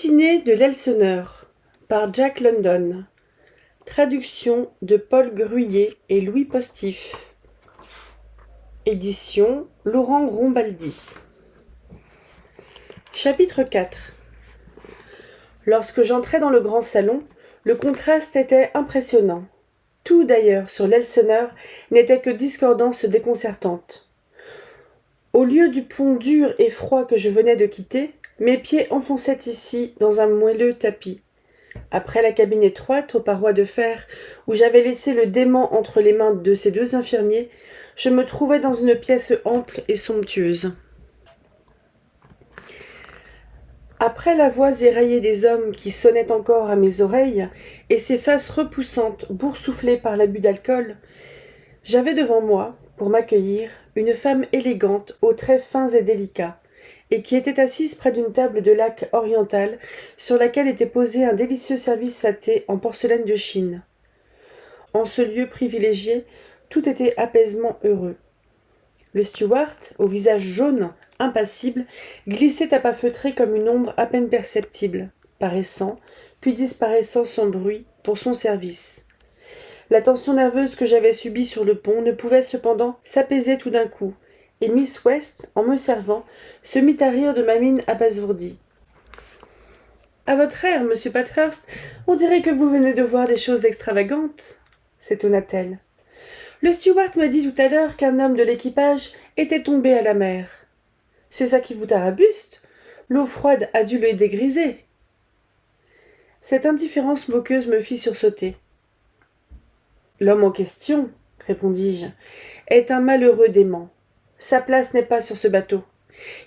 Mutinées de l'Elseneur par Jack London. Traduction de Paul Gruyer et Louis Postif. Édition Laurent Rombaldi. Chapitre 4. Lorsque j'entrai dans le grand salon, le contraste était impressionnant. Tout d'ailleurs sur l'Elseneur n'était que discordance déconcertante. Au lieu du pont dur et froid que je venais de quitter, mes pieds enfonçaient ici dans un moelleux tapis. Après la cabine étroite aux parois de fer où j'avais laissé le dément entre les mains de ces deux infirmiers, je me trouvais dans une pièce ample et somptueuse. Après la voix éraillée des hommes qui sonnait encore à mes oreilles et ces faces repoussantes boursouflées par l'abus d'alcool, j'avais devant moi, pour m'accueillir, une femme élégante aux traits fins et délicats, et qui était assise près d'une table de laque orientale sur laquelle était posé un délicieux service à thé en porcelaine de Chine. En ce lieu privilégié, tout était apaisement heureux. Le steward, au visage jaune, impassible, glissait à pas feutrés comme une ombre à peine perceptible, paraissant, puis disparaissant sans bruit, pour son service. La tension nerveuse que j'avais subie sur le pont ne pouvait cependant s'apaiser tout d'un coup, et Miss West, en me servant, se mit à rire de ma mine abasourdie. « À votre air, monsieur Pathurst, on dirait que vous venez de voir des choses extravagantes, » s'étonna-t-elle. « Le steward m'a dit tout à l'heure qu'un homme de l'équipage était tombé à la mer. C'est ça qui vous tarabuste? L'eau froide a dû le dégriser. » Cette indifférence moqueuse me fit sursauter. « L'homme en question, répondis-je, est un malheureux dément. Sa place n'est pas sur ce bateau.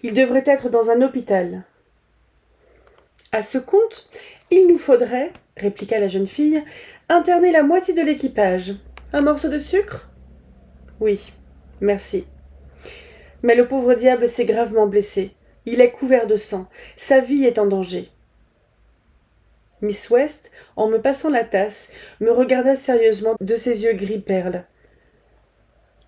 Il devrait être dans un hôpital. » À ce compte, il nous faudrait, répliqua la jeune fille, interner la moitié de l'équipage. Un morceau de sucre? Oui, merci. Mais le pauvre diable s'est gravement blessé. Il est couvert de sang. Sa vie est en danger. Miss West, en me passant la tasse, me regarda sérieusement de ses yeux gris perle.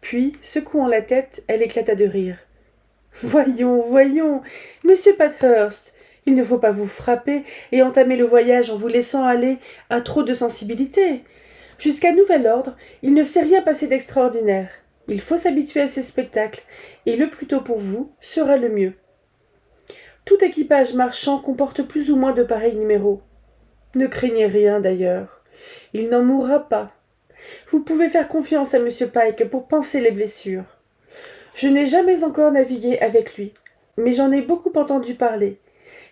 Puis, secouant la tête, elle éclata de rire. « Voyons, monsieur Pathurst, il ne faut pas vous frapper et entamer le voyage en vous laissant aller à trop de sensibilité. Jusqu'à nouvel ordre, il ne s'est rien passé d'extraordinaire. Il faut s'habituer à ces spectacles, et le plus tôt pour vous sera le mieux. Tout équipage marchand comporte plus ou moins de pareils numéros. Ne craignez rien d'ailleurs. Il n'en mourra pas. Vous pouvez faire confiance à M. Pike pour panser les blessures. Je n'ai jamais encore navigué avec lui, mais j'en ai beaucoup entendu parler.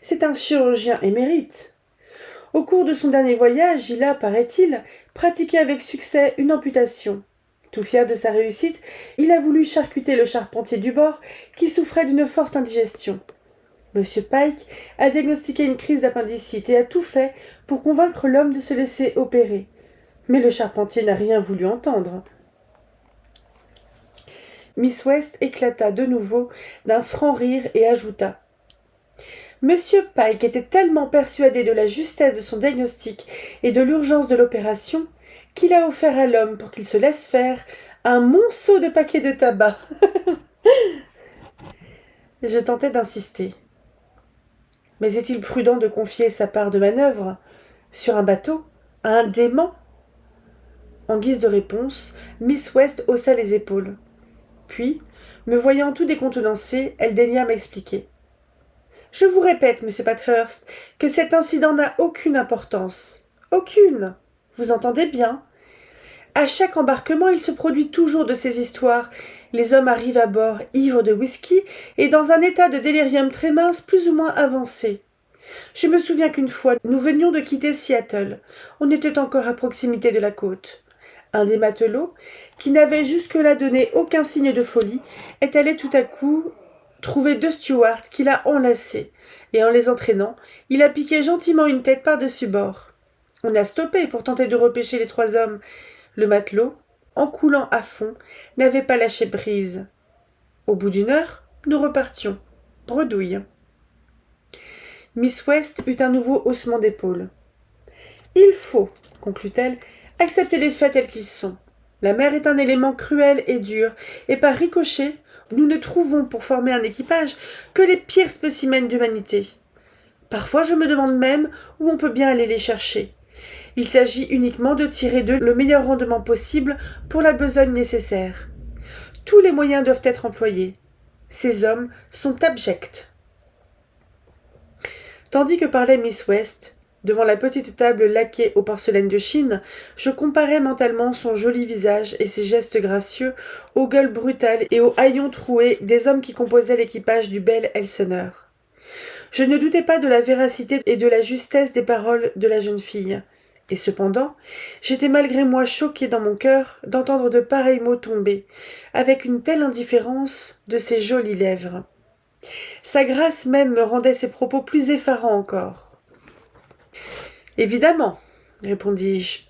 C'est un chirurgien émérite. Au cours de son dernier voyage, il a, paraît-il, pratiqué avec succès une amputation. Tout fier de sa réussite, il a voulu charcuter le charpentier du bord qui souffrait d'une forte indigestion. M. Pike a diagnostiqué une crise d'appendicite et a tout fait pour convaincre l'homme de se laisser opérer. Mais le charpentier n'a rien voulu entendre. Miss West éclata de nouveau d'un franc rire et ajouta « Monsieur Pike était tellement persuadé de la justesse de son diagnostic et de l'urgence de l'opération qu'il a offert à l'homme, pour qu'il se laisse faire, un monceau de paquets de tabac. » Je tentai d'insister. « Mais est-il prudent de confier sa part de manœuvre sur un bateau à un dément ?» En guise de réponse, Miss West haussa les épaules. Puis, me voyant tout décontenancé, elle daigna m'expliquer. « Je vous répète, monsieur Pathurst, que cet incident n'a aucune importance. Aucune. Vous entendez bien? À chaque embarquement, il se produit toujours de ces histoires. Les hommes arrivent à bord ivres de whisky et dans un état de délirium très mince plus ou moins avancé. Je me souviens qu'une fois, nous venions de quitter Seattle. On était encore à proximité de la côte. Un des matelots, qui n'avait jusque-là donné aucun signe de folie, est allé tout à coup trouver deux stewards qu'il a enlacés, et en les entraînant, il a piqué gentiment une tête par-dessus bord. On a stoppé pour tenter de repêcher les trois hommes. Le matelot, en coulant à fond, n'avait pas lâché prise. Au bout d'une heure, nous repartions. Bredouille. Miss West eut un nouveau haussement d'épaules. « Il faut, conclut-elle, accepter les faits tels qu'ils sont. La mer est un élément cruel et dur, et par ricochet, nous ne trouvons pour former un équipage que les pires spécimens d'humanité. Parfois je me demande même où on peut bien aller les chercher. Il s'agit uniquement de tirer d'eux le meilleur rendement possible pour la besogne nécessaire. Tous les moyens doivent être employés. Ces hommes sont abjects. Tandis que parlait Miss West, devant la petite table laquée aux porcelaines de Chine, je comparais mentalement son joli visage et ses gestes gracieux aux gueules brutales et aux haillons troués des hommes qui composaient l'équipage du bel Elseneur. Je ne doutais pas de la véracité et de la justesse des paroles de la jeune fille. Et cependant, j'étais malgré moi choqué dans mon cœur d'entendre de pareils mots tomber, avec une telle indifférence de ses jolies lèvres. Sa grâce même me rendait ses propos plus effarants encore. Évidemment, répondis-je,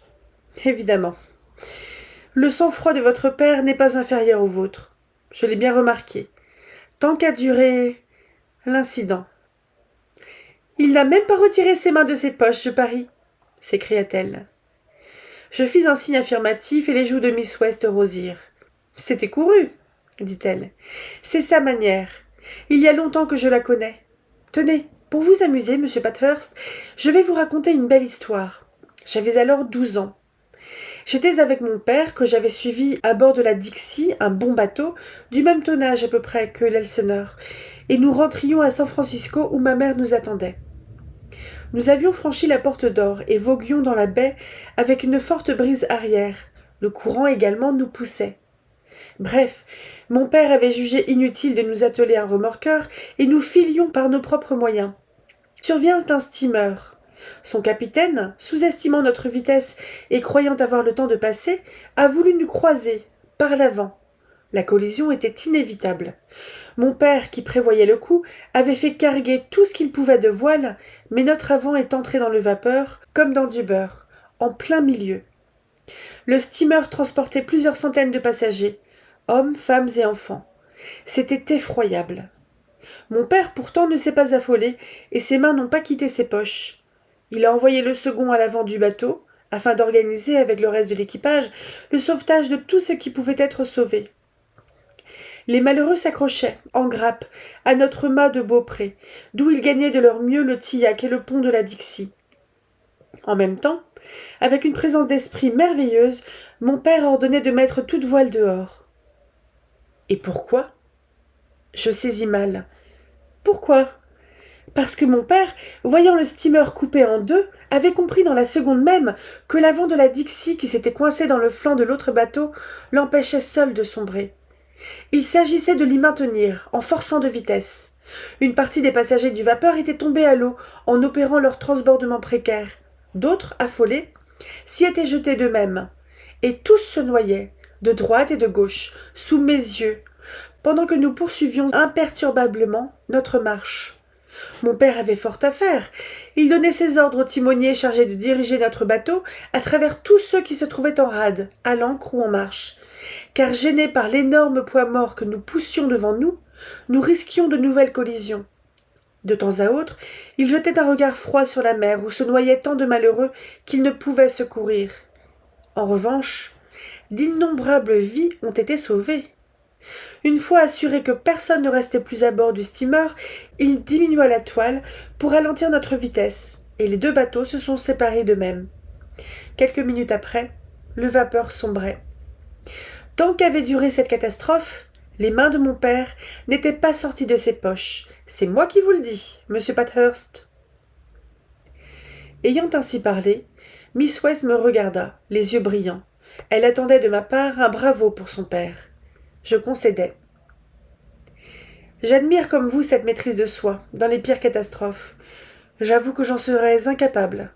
évidemment. Le sang-froid de votre père n'est pas inférieur au vôtre. Je l'ai bien remarqué. Tant qu'a duré l'incident. Il n'a même pas retiré ses mains de ses poches, je parie, s'écria-t-elle. Je fis un signe affirmatif et les joues de Miss West rosirent. C'était couru, dit-elle. C'est sa manière. Il y a longtemps que je la connais. Tenez, pour vous amuser, monsieur Pathurst, je vais vous raconter une belle histoire. J'avais alors 12 ans. J'étais avec mon père que j'avais suivi à bord de la Dixie, un bon bateau, du même tonnage à peu près que l'Elseneur, et nous rentrions à San Francisco où ma mère nous attendait. Nous avions franchi la porte d'or et voguions dans la baie avec une forte brise arrière. Le courant également nous poussait. Bref, mon père avait jugé inutile de nous atteler un remorqueur et nous filions par nos propres moyens. Survient un steamer. Son capitaine, sous-estimant notre vitesse et croyant avoir le temps de passer, a voulu nous croiser, par l'avant. La collision était inévitable. Mon père, qui prévoyait le coup, avait fait carguer tout ce qu'il pouvait de voiles, mais notre avant est entré dans le vapeur, comme dans du beurre, en plein milieu. Le steamer transportait plusieurs centaines de passagers, hommes, femmes et enfants. C'était effroyable. Mon père pourtant ne s'est pas affolé, et ses mains n'ont pas quitté ses poches. Il a envoyé le second à l'avant du bateau, afin d'organiser avec le reste de l'équipage le sauvetage de tout ce qui pouvait être sauvé. Les malheureux s'accrochaient, en grappe, à notre mât de Beaupré, d'où ils gagnaient de leur mieux le tillac et le pont de la Dixie. En même temps, avec une présence d'esprit merveilleuse, mon père ordonnait de mettre toute voile dehors. Et pourquoi? Je saisis mal. Pourquoi? Parce que mon père, voyant le steamer coupé en deux, avait compris dans la seconde même que l'avant de la Dixie qui s'était coincé dans le flanc de l'autre bateau l'empêchait seul de sombrer. Il s'agissait de l'y maintenir, en forçant de vitesse. Une partie des passagers du vapeur étaient tombés à l'eau en opérant leur transbordement précaire. D'autres, affolés, s'y étaient jetés d'eux-mêmes. Et tous se noyaient, de droite et de gauche, sous mes yeux, pendant que nous poursuivions imperturbablement notre marche. Mon père avait fort à faire. Il donnait ses ordres au timonier chargé de diriger notre bateau à travers tous ceux qui se trouvaient en rade, à l'ancre ou en marche. Car gênés par l'énorme poids mort que nous poussions devant nous, nous risquions de nouvelles collisions. De temps à autre, il jetait un regard froid sur la mer où se noyaient tant de malheureux qu'ils ne pouvaient secourir. En revanche, d'innombrables vies ont été sauvées. Une fois assuré que personne ne restait plus à bord du steamer, il diminua la toile pour ralentir notre vitesse, et les deux bateaux se sont séparés d'eux-mêmes. Quelques minutes après, le vapeur sombrait. Tant qu'avait duré cette catastrophe, les mains de mon père n'étaient pas sorties de ses poches. C'est moi qui vous le dis, monsieur Pathurst. Ayant ainsi parlé, Miss West me regarda, les yeux brillants. Elle attendait de ma part un bravo pour son père. Je concédai. J'admire comme vous cette maîtrise de soi, dans les pires catastrophes. J'avoue que j'en serais incapable.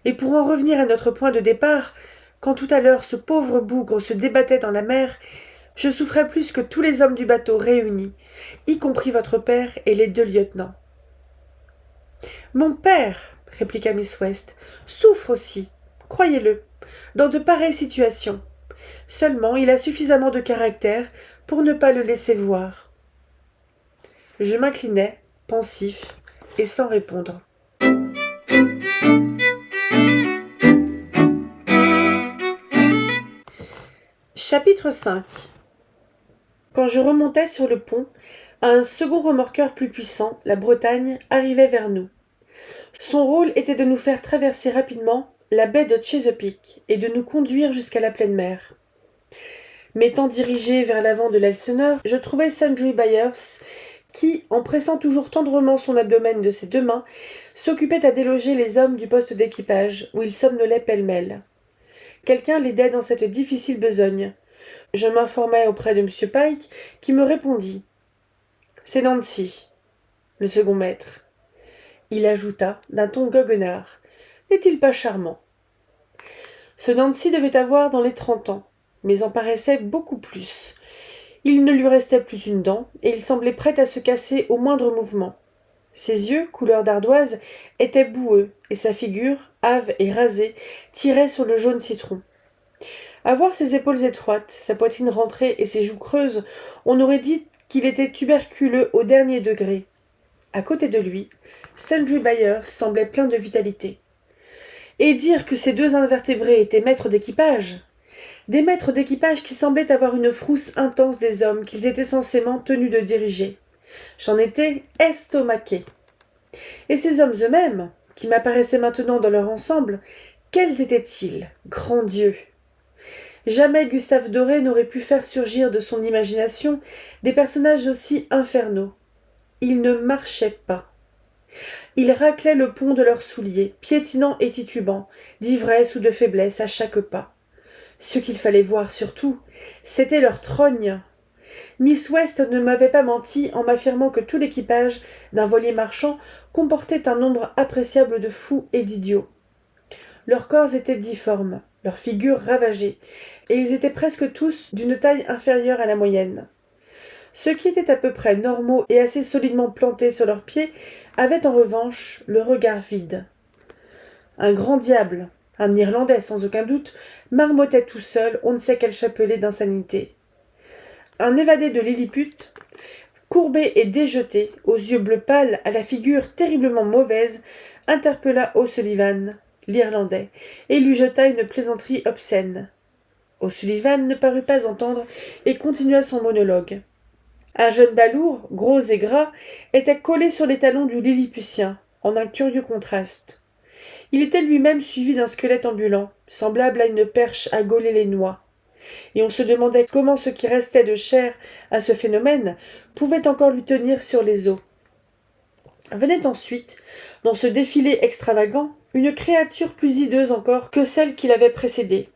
Et pour en revenir à notre point de départ, quand tout à l'heure ce pauvre bougre se débattait dans la mer, je souffrais plus que tous les hommes du bateau réunis, y compris votre père et les deux lieutenants. Mon père, répliqua Miss West, souffre aussi, croyez-le, dans de pareilles situations. Seulement, il a suffisamment de caractère pour ne pas le laisser voir. Je m'inclinai, pensif, et sans répondre. Chapitre 5. Quand je remontais sur le pont, un second remorqueur plus puissant, la Bretagne, arrivait vers nous. Son rôle était de nous faire traverser rapidement la baie de Chesapeake et de nous conduire jusqu'à la pleine mer. M'étant dirigé vers l'avant de l'Elseneur, je trouvai Sundry Byers qui, en pressant toujours tendrement son abdomen de ses 2 mains, s'occupait à déloger les hommes du poste d'équipage, où ils somnolaient pêle-mêle. Quelqu'un l'aidait dans cette difficile besogne. Je m'informai auprès de M. Pike, qui me répondit. « C'est Nancy, le second maître. » Il ajouta, d'un ton goguenard. « N'est-il pas charmant ?» Ce Nancy devait avoir dans les 30 ans, mais en paraissait beaucoup plus. Il ne lui restait plus une dent, et il semblait prêt à se casser au moindre mouvement. Ses yeux, couleur d'ardoise, étaient boueux, et sa figure, hâve et rasée, tirait sur le jaune citron. À voir ses épaules étroites, sa poitrine rentrée et ses joues creuses, on aurait dit qu'il était tuberculeux au dernier degré. À côté de lui, Sundry Byers semblait plein de vitalité. Et dire que ces 2 invertébrés étaient maîtres d'équipage, des maîtres d'équipage qui semblaient avoir une frousse intense des hommes qu'ils étaient censément tenus de diriger. J'en étais estomaqué. Et ces hommes eux-mêmes, qui m'apparaissaient maintenant dans leur ensemble, quels étaient-ils, grand Dieu? Jamais Gustave Doré n'aurait pu faire surgir de son imagination des personnages aussi infernaux. Ils ne marchaient pas. Ils raclaient le pont de leurs souliers, piétinant et titubant, d'ivresse ou de faiblesse à chaque pas. Ce qu'il fallait voir surtout, c'était leur trogne. Miss West ne m'avait pas menti en m'affirmant que tout l'équipage d'un voilier marchand comportait un nombre appréciable de fous et d'idiots. Leurs corps étaient difformes, leurs figures ravagées, et ils étaient presque tous d'une taille inférieure à la moyenne. Ceux qui étaient à peu près normaux et assez solidement plantés sur leurs pieds avaient en revanche le regard vide. Un grand diable, un Irlandais sans aucun doute, marmottait tout seul on ne sait quel chapelet d'insanité. Un évadé de Lilliput, courbé et déjeté, aux yeux bleus pâles, à la figure terriblement mauvaise, interpella O'Sullivan, l'Irlandais, et lui jeta une plaisanterie obscène. O'Sullivan ne parut pas entendre et continua son monologue. Un jeune balourd, gros et gras, était collé sur les talons du Lilliputien, en un curieux contraste. Il était lui-même suivi d'un squelette ambulant, semblable à une perche à gauler les noix. Et on se demandait comment ce qui restait de chair à ce phénomène pouvait encore lui tenir sur les os. Venait ensuite, dans ce défilé extravagant, une créature plus hideuse encore que celle qui l'avait précédée.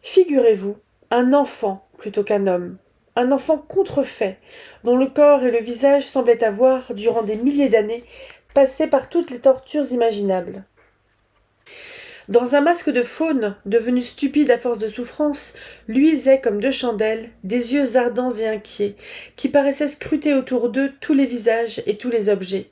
Figurez-vous, un enfant plutôt qu'un homme, un enfant contrefait, dont le corps et le visage semblaient avoir, durant des milliers d'années, passé par toutes les tortures imaginables. Dans un masque de faune, devenu stupide à force de souffrance, luisaient comme 2 chandelles des yeux ardents et inquiets, qui paraissaient scruter autour d'eux tous les visages et tous les objets.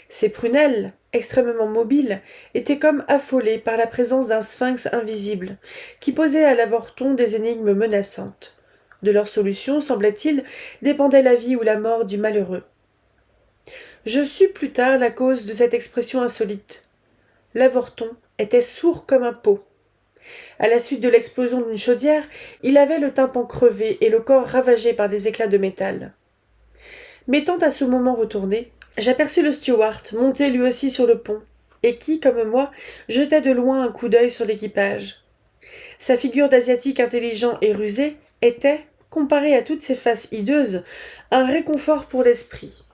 Ses prunelles, extrêmement mobiles, étaient comme affolées par la présence d'un sphinx invisible, qui posait à l'avorton des énigmes menaçantes. De leur solution, semblait-il, dépendait la vie ou la mort du malheureux. Je sus plus tard la cause de cette expression insolite. L'avorton était sourd comme un pot. À la suite de l'explosion d'une chaudière, il avait le tympan crevé et le corps ravagé par des éclats de métal. M'étant à ce moment retourné, j'aperçus le steward monté lui aussi sur le pont, et qui, comme moi, jetait de loin un coup d'œil sur l'équipage. Sa figure d'asiatique intelligent et rusé était, comparée à toutes ces faces hideuses, un réconfort pour l'esprit.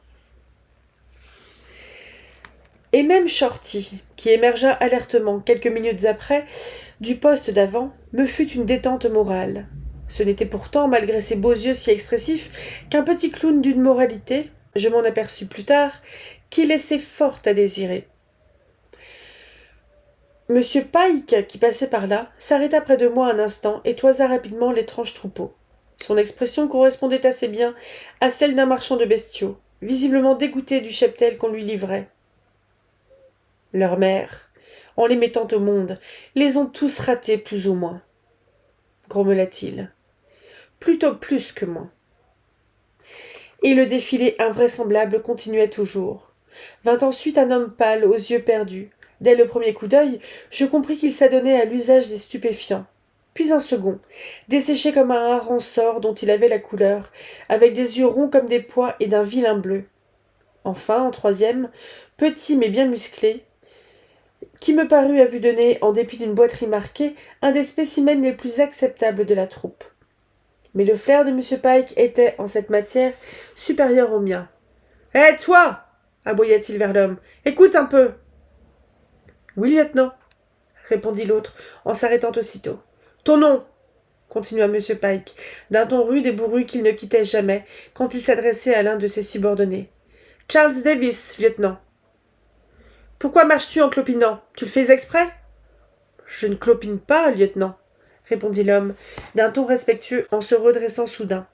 Et même Shorty, qui émergea alertement quelques minutes après du poste d'avant, me fut une détente morale. Ce n'était pourtant, malgré ses beaux yeux si expressifs, qu'un petit clown d'une moralité, je m'en aperçus plus tard, qui laissait fort à désirer. Monsieur Pike, qui passait par là, s'arrêta près de moi un instant et toisa rapidement l'étrange troupeau. Son expression correspondait assez bien à celle d'un marchand de bestiaux, visiblement dégoûté du cheptel qu'on lui livrait. Leurs mères, en les mettant au monde, les ont tous ratés plus ou moins, grommela-t-il. Plutôt plus que moins. Et le défilé invraisemblable continuait toujours. Vint ensuite un homme pâle, aux yeux perdus. Dès le premier coup d'œil, je compris qu'il s'adonnait à l'usage des stupéfiants. Puis un second, desséché comme un hareng sort dont il avait la couleur, avec des yeux ronds comme des pois et d'un vilain bleu. Enfin, un troisième, petit mais bien musclé, qui me parut à vue de nez, en dépit d'une boiterie marquée, un des spécimens les plus acceptables de la troupe. Mais le flair de M. Pike était, en cette matière, supérieur au mien. « Hé, toi !» aboya-t-il vers l'homme. « Écoute un peu !»« Oui, lieutenant, » répondit l'autre, en s'arrêtant aussitôt. « Ton nom ?» continua M. Pike, d'un ton rude et bourru qu'il ne quittait jamais, quand il s'adressait à l'un de ses subordonnés. « Charles Davis, lieutenant. »« Pourquoi marches-tu en clopinant ? Tu le fais exprès ?»« Je ne clopine pas, lieutenant, » répondit l'homme, d'un ton respectueux, en se redressant soudain.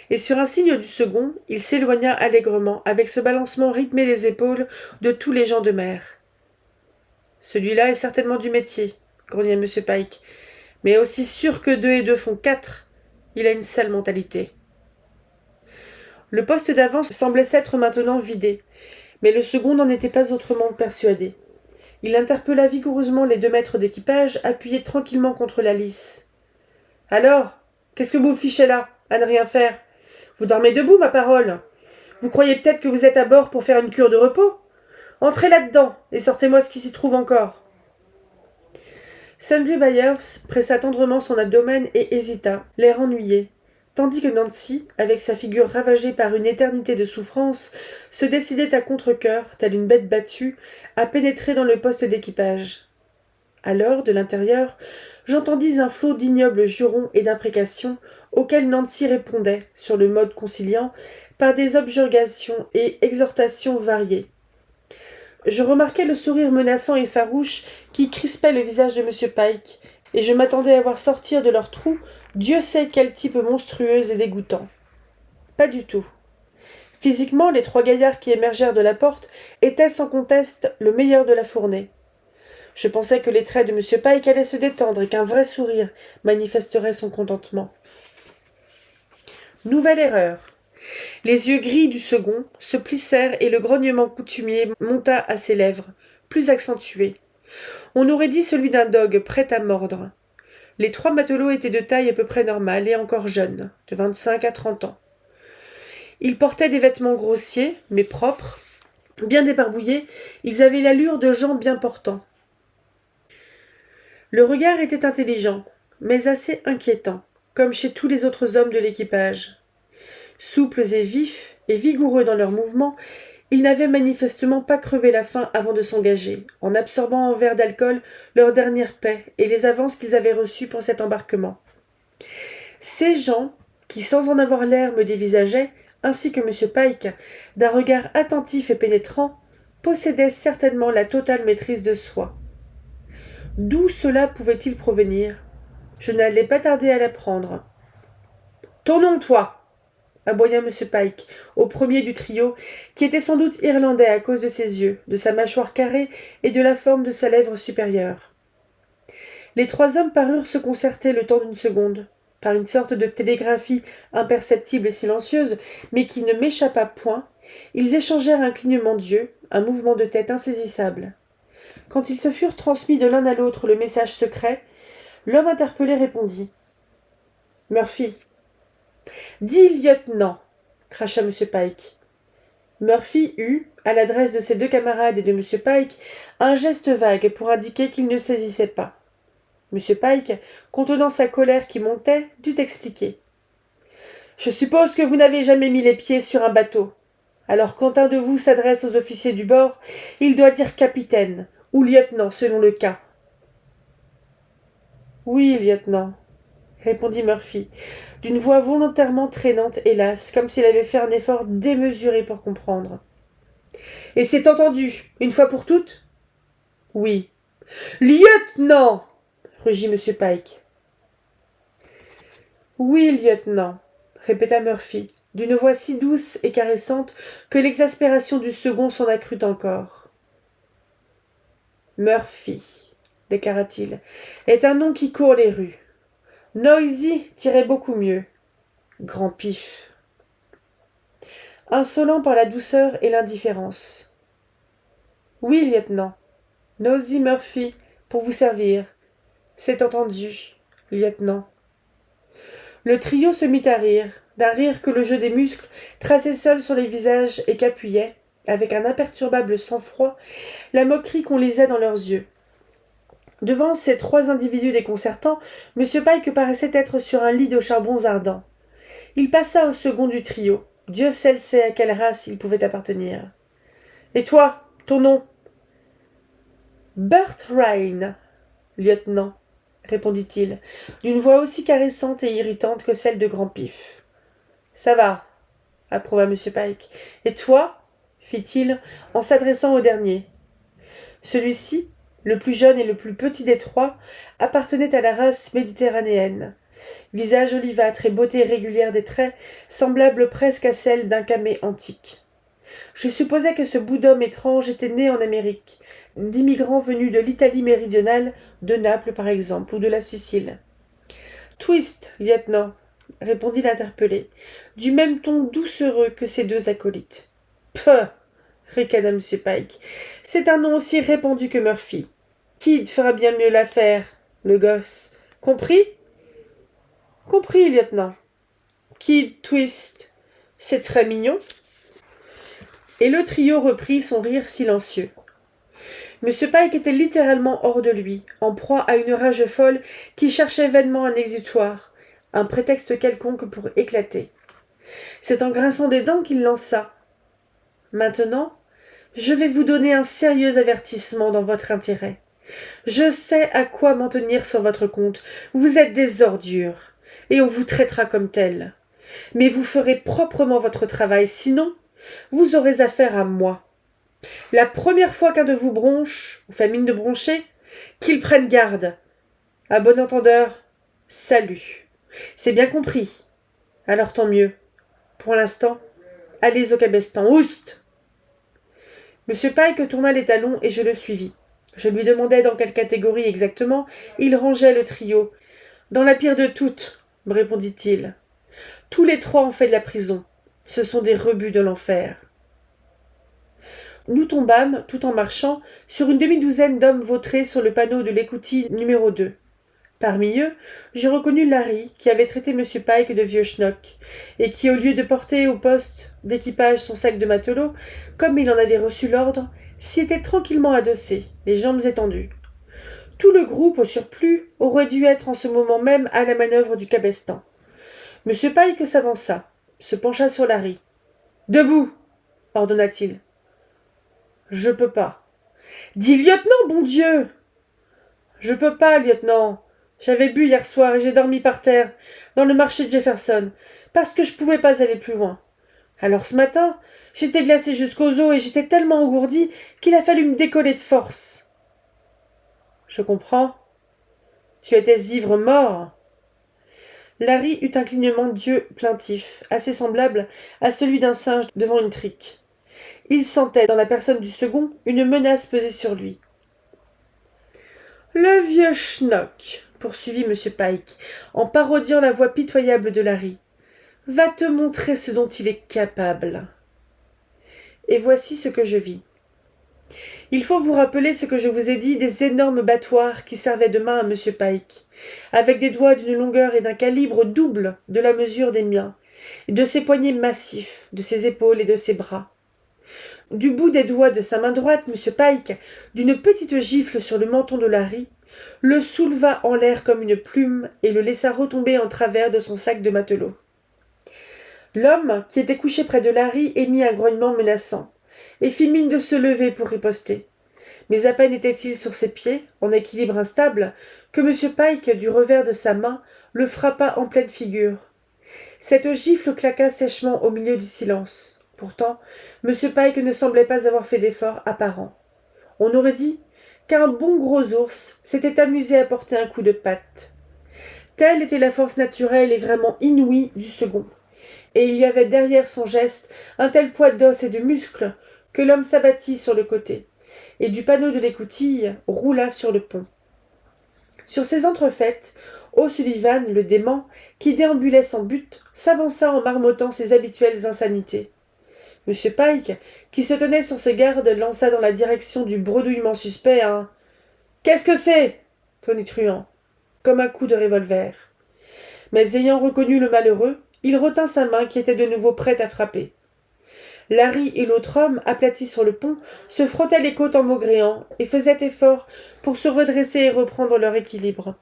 Et sur un signe du second, il s'éloigna allègrement, avec ce balancement rythmé les épaules de tous les gens de mer. « Celui-là est certainement du métier, » grogna M. Pike. « Mais aussi sûr que 2 et 2 font 4, il a une sale mentalité. » Le poste d'avant semblait s'être maintenant vidé, mais le second n'en était pas autrement persuadé. Il interpella vigoureusement les 2 maîtres d'équipage, appuyés tranquillement contre la lisse. « Alors, qu'est-ce que vous fichez là, à ne rien faire ? Vous dormez debout, ma parole. Vous croyez peut-être que vous êtes à bord pour faire une cure de repos ? Entrez là-dedans, et sortez-moi ce qui s'y trouve encore. » Sundry Byers pressa tendrement son abdomen et hésita, l'air ennuyé, tandis que Nancy, avec sa figure ravagée par une éternité de souffrance, se décidait à contre-cœur, telle une bête battue, à pénétrer dans le poste d'équipage. Alors, de l'intérieur, j'entendis un flot d'ignobles jurons et d'imprécations auxquels Nancy répondait, sur le mode conciliant, par des objurgations et exhortations variées. Je remarquai le sourire menaçant et farouche qui crispait le visage de M. Pike, et je m'attendais à voir sortir de leur trou Dieu sait quel type monstrueux et dégoûtant. Pas du tout. Physiquement, les 3 gaillards qui émergèrent de la porte étaient sans conteste le meilleur de la fournée. Je pensais que les traits de M. Pike allaient se détendre et qu'un vrai sourire manifesterait son contentement. Nouvelle erreur. Les yeux gris du second se plissèrent et le grognement coutumier monta à ses lèvres, plus accentué. On aurait dit celui d'un dogue prêt à mordre. Les 3 matelots étaient de taille à peu près normale et encore jeunes, de 25 à 30 ans. Ils portaient des vêtements grossiers, mais propres. Bien débarbouillés, ils avaient l'allure de gens bien portants. Le regard était intelligent, mais assez inquiétant, comme chez tous les autres hommes de l'équipage. Souples et vifs, et vigoureux dans leurs mouvements, ils n'avaient manifestement pas crevé la faim avant de s'engager, en absorbant en verre d'alcool leur dernière paie et les avances qu'ils avaient reçues pour cet embarquement. Ces gens, qui sans en avoir l'air me dévisageaient, ainsi que M. Pike, d'un regard attentif et pénétrant, possédaient certainement la totale maîtrise de soi. D'où cela pouvait-il provenir ? Je n'allais pas tarder à l'apprendre. « Ton nom, toi !» aboya M. Pike, au premier du trio, qui était sans doute irlandais à cause de ses yeux, de sa mâchoire carrée et de la forme de sa lèvre supérieure. Les 3 hommes parurent se concerter le temps d'une seconde, par une sorte de télégraphie imperceptible et silencieuse, mais qui ne m'échappa point. Ils échangèrent un clignement d'yeux, un mouvement de tête insaisissable. Quand ils se furent transmis de l'un à l'autre le message secret, l'homme interpellé répondit. « Murphy. »« Dis, lieutenant » cracha M. Pike. Murphy eut, à l'adresse de ses 2 camarades et de M. Pike, un geste vague pour indiquer qu'il ne saisissait pas. M. Pike, contenant sa colère qui montait, dut expliquer. « Je suppose que vous n'avez jamais mis les pieds sur un bateau. Alors quand un de vous s'adresse aux officiers du bord, il doit dire capitaine ou lieutenant selon le cas. »« Oui, lieutenant, » répondit Murphy, d'une voix volontairement traînante, hélas, comme s'il avait fait un effort démesuré pour comprendre. « Et c'est entendu, une fois pour toutes ? » ?»« Oui. »« Lieutenant !» rugit M. Pike. « Oui, lieutenant, » répéta Murphy, d'une voix si douce et caressante que l'exaspération du second s'en accrut encore. « Murphy, déclara-t-il, est un nom qui court les rues. Noisy tirait beaucoup mieux. Grand pif. Insolent par la douceur et l'indifférence. « Oui, lieutenant. Nosey Murphy, pour vous servir. C'est entendu, lieutenant. » Le trio se mit à rire, d'un rire que le jeu des muscles traçait seul sur les visages et qu'appuyait, avec un imperturbable sang-froid, la moquerie qu'on lisait dans leurs yeux. Devant ces trois individus déconcertants, M. Pike paraissait être sur un lit de charbons ardents. Il passa au second du trio. Dieu seul sait à quelle race il pouvait appartenir. « Et toi, ton nom ?»« Burt Rhine, lieutenant, » répondit-il, d'une voix aussi caressante et irritante que celle de Grand-Pif. « Ça va, » approuva M. Pike. « Et toi ?» fit-il, en s'adressant au dernier. Celui-ci, le plus jeune et le plus petit des trois, appartenait à la race méditerranéenne. Visage olivâtre et beauté régulière des traits, semblable presque à celle d'un camée antique. Je supposais que ce bout d'homme étrange était né en Amérique, d'immigrants venus de l'Italie méridionale, de Naples par exemple, ou de la Sicile. « Twist, lieutenant, » répondit l'interpellé, du même ton doucereux que ses deux acolytes. « Peuh !» ricana M. Pike. « C'est un nom aussi répandu que Murphy. Kidd fera bien mieux l'affaire, le gosse. Compris ? » ?»« Compris, lieutenant. »« Kidd, Twist, c'est très mignon. » Et le trio reprit son rire silencieux. M. Pike était littéralement hors de lui, en proie à une rage folle qui cherchait vainement un exutoire, un prétexte quelconque pour éclater. C'est en grinçant des dents qu'il lança. « Maintenant, je vais vous donner un sérieux avertissement dans votre intérêt. Je sais à quoi m'en tenir sur votre compte. Vous êtes des ordures, et on vous traitera comme tels. Mais vous ferez proprement votre travail, sinon vous aurez affaire à moi. La première fois qu'un de vous bronche, ou fait mine de broncher, qu'il prenne garde. À bon entendeur, salut. C'est bien compris. Alors tant mieux. Pour l'instant, allez au cabestan. Oust !» M. Pike tourna les talons et je le suivis. Je lui demandai dans quelle catégorie exactement il rangeait le trio. « Dans la pire de toutes, » me répondit-il. « Tous les trois ont fait de la prison. Ce sont des rebuts de l'enfer. » Nous tombâmes, tout en marchant, sur une demi-douzaine d'hommes vautrés sur le panneau de l'écoutille numéro 2. Parmi eux, je reconnus Larry, qui avait traité M. Pike de vieux schnock, et qui, au lieu de porter au poste d'équipage son sac de matelot, comme il en avait reçu l'ordre, s'y était tranquillement adossé, les jambes étendues. Tout le groupe, au surplus, aurait dû être en ce moment même à la manœuvre du cabestan. M. Pike s'avança, se pencha sur Larry. « Debout !» ordonna-t-il. « Je peux pas. »« Dis lieutenant, bon Dieu !»« Je peux pas, lieutenant. J'avais bu hier soir et j'ai dormi par terre, dans le marché de Jefferson, parce que je pouvais pas aller plus loin. Alors ce matin, j'étais glacé jusqu'aux os et j'étais tellement engourdi qu'il a fallu me décoller de force. »« Je comprends. Tu étais ivre mort. » Larry eut un clignement d'yeux plaintif, assez semblable à celui d'un singe devant une trique. Il sentait, dans la personne du second, une menace peser sur lui. « Le vieux schnock, » poursuivit M. Pike, en parodiant la voix pitoyable de Larry, « va te montrer ce dont il est capable. » Et voici ce que je vis. Il faut vous rappeler ce que je vous ai dit des énormes battoirs qui servaient de main à M. Pike, avec des doigts d'une longueur et d'un calibre double de la mesure des miens, et de ses poignets massifs, de ses épaules et de ses bras. Du bout des doigts de sa main droite, M. Pike, d'une petite gifle sur le menton de Larry, le souleva en l'air comme une plume et le laissa retomber en travers de son sac de matelot. L'homme, qui était couché près de Larry, émit un grognement menaçant, et fit mine de se lever pour riposter. Mais à peine était-il sur ses pieds, en équilibre instable, que M. Pike, du revers de sa main, le frappa en pleine figure. Cette gifle claqua sèchement au milieu du silence. Pourtant, M. Pike ne semblait pas avoir fait d'effort apparent. On aurait dit qu'un bon gros ours s'était amusé à porter un coup de patte. Telle était la force naturelle et vraiment inouïe du second. Et il y avait derrière son geste un tel poids d'os et de muscles que l'homme s'abattit sur le côté, et du panneau de l'écoutille roula sur le pont. Sur ces entrefaites, O'Sullivan, le dément, qui déambulait sans but, s'avança en marmottant ses habituelles insanités. M. Pike, qui se tenait sur ses gardes, lança dans la direction du bredouillement suspect un « Qu'est-ce que c'est ?» tonitruant, comme un coup de revolver. Mais ayant reconnu le malheureux, il retint sa main qui était de nouveau prête à frapper. Larry et l'autre homme, aplatis sur le pont, se frottaient les côtes en maugréant et faisaient effort pour se redresser et reprendre leur équilibre.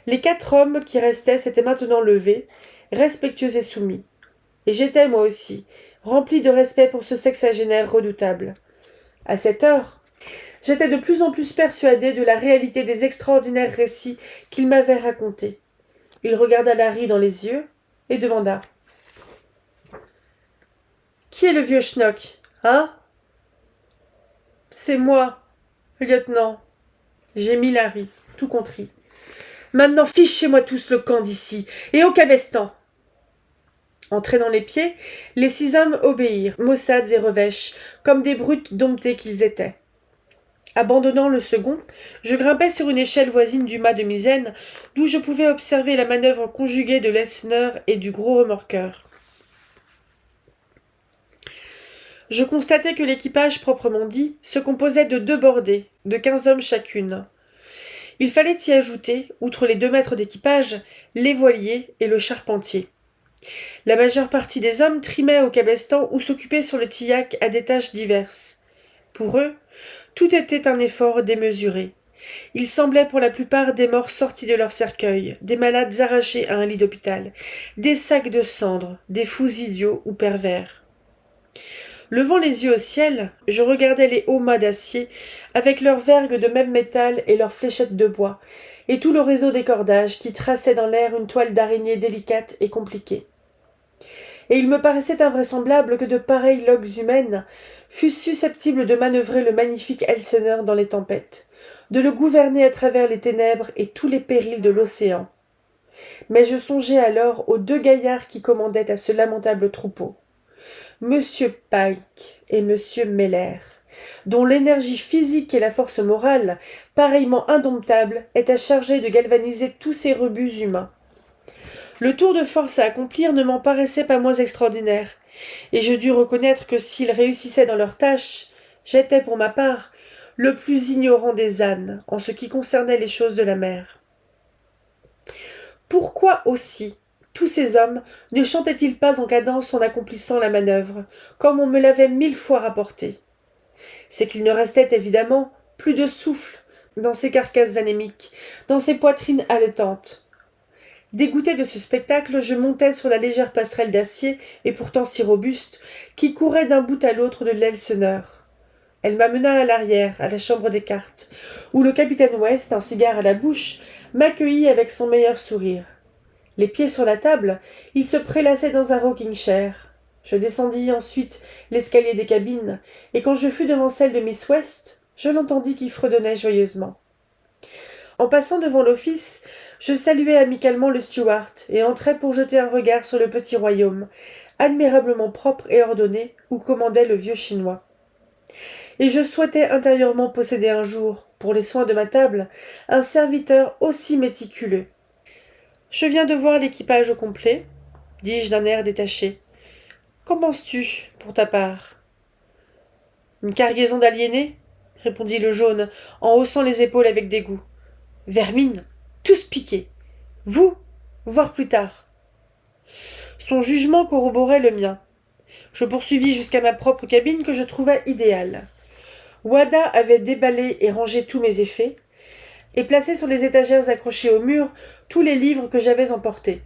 Les 4 hommes qui restaient s'étaient maintenant levés, respectueux et soumis. Et j'étais, moi aussi, rempli de respect pour ce sexagénaire redoutable. À cette heure, j'étais de plus en plus persuadé de la réalité des extraordinaires récits qu'il m'avait racontés. Il regarda Larry dans les yeux et demanda « Qui est le vieux schnock, hein ?»« C'est moi, lieutenant. » Gémit Larry, tout contrit. « Maintenant fichez-moi tous le camp d'ici, et au cabestan !» Entrés dans les pieds, les 6 hommes obéirent, maussades et revêches, comme des brutes domptées qu'ils étaient. Abandonnant le second, je grimpai sur une échelle voisine du mât de misaine, d'où je pouvais observer la manœuvre conjuguée de l'Elseneur et du gros remorqueur. Je constatai que l'équipage proprement dit se composait de 2 bordées, de 15 hommes chacune. Il fallait y ajouter, outre les 2 maîtres d'équipage, les voiliers et le charpentier. La majeure partie des hommes trimaient au cabestan ou s'occupaient sur le tillac à des tâches diverses. Pour eux, tout était un effort démesuré. Ils semblaient pour la plupart des morts sortis de leur cercueil, des malades arrachés à un lit d'hôpital, des sacs de cendres, des fous idiots ou pervers. Levant les yeux au ciel, je regardais les hauts mâts d'acier, avec leurs vergues de même métal et leurs fléchettes de bois, et tout le réseau des cordages qui traçait dans l'air une toile d'araignée délicate et compliquée. Et il me paraissait invraisemblable que de pareilles loques humaines fussent susceptibles de manœuvrer le magnifique Elseneur dans les tempêtes, de le gouverner à travers les ténèbres et tous les périls de l'océan. Mais je songeais alors aux 2 gaillards qui commandaient à ce lamentable troupeau. Monsieur Pike et Monsieur Meller, dont l'énergie physique et la force morale, pareillement indomptables, étaient chargés de galvaniser tous ces rebuts humains. Le tour de force à accomplir ne m'en paraissait pas moins extraordinaire, et je dus reconnaître que s'ils réussissaient dans leur tâche, j'étais, pour ma part, le plus ignorant des ânes en ce qui concernait les choses de la mer. Pourquoi aussi tous ces hommes ne chantaient-ils pas en cadence en accomplissant la manœuvre, comme on me l'avait 1000 fois rapporté? C'est qu'il ne restait évidemment plus de souffle dans ces carcasses anémiques, dans ces poitrines haletantes. Dégoûté de ce spectacle, je montai sur la légère passerelle d'acier, et pourtant si robuste, qui courait d'un bout à l'autre de l'Elseneur. Elle m'amena à l'arrière, à la chambre des cartes, où le capitaine West, un cigare à la bouche, m'accueillit avec son meilleur sourire. Les pieds sur la table, il se prélassait dans un rocking-chair. Je descendis ensuite l'escalier des cabines, et quand je fus devant celle de Miss West, je l'entendis qui fredonnait joyeusement. En passant devant l'office, je saluai amicalement le steward et entrai pour jeter un regard sur le petit royaume, admirablement propre et ordonné, où commandait le vieux Chinois. Et je souhaitais intérieurement posséder un jour, pour les soins de ma table, un serviteur aussi méticuleux. « Je viens de voir l'équipage au complet, » dis-je d'un air détaché. « Qu'en penses-tu, pour ta part ?»« Une cargaison d'aliénés » répondit le jaune, en haussant les épaules avec dégoût. « Vermine, tous piqués. Vous, voir plus tard. » Son jugement corroborait le mien. Je poursuivis jusqu'à ma propre cabine que je trouvais idéale. Wada avait déballé et rangé tous mes effets, et placé sur les étagères accrochées au mur tous les livres que j'avais emportés.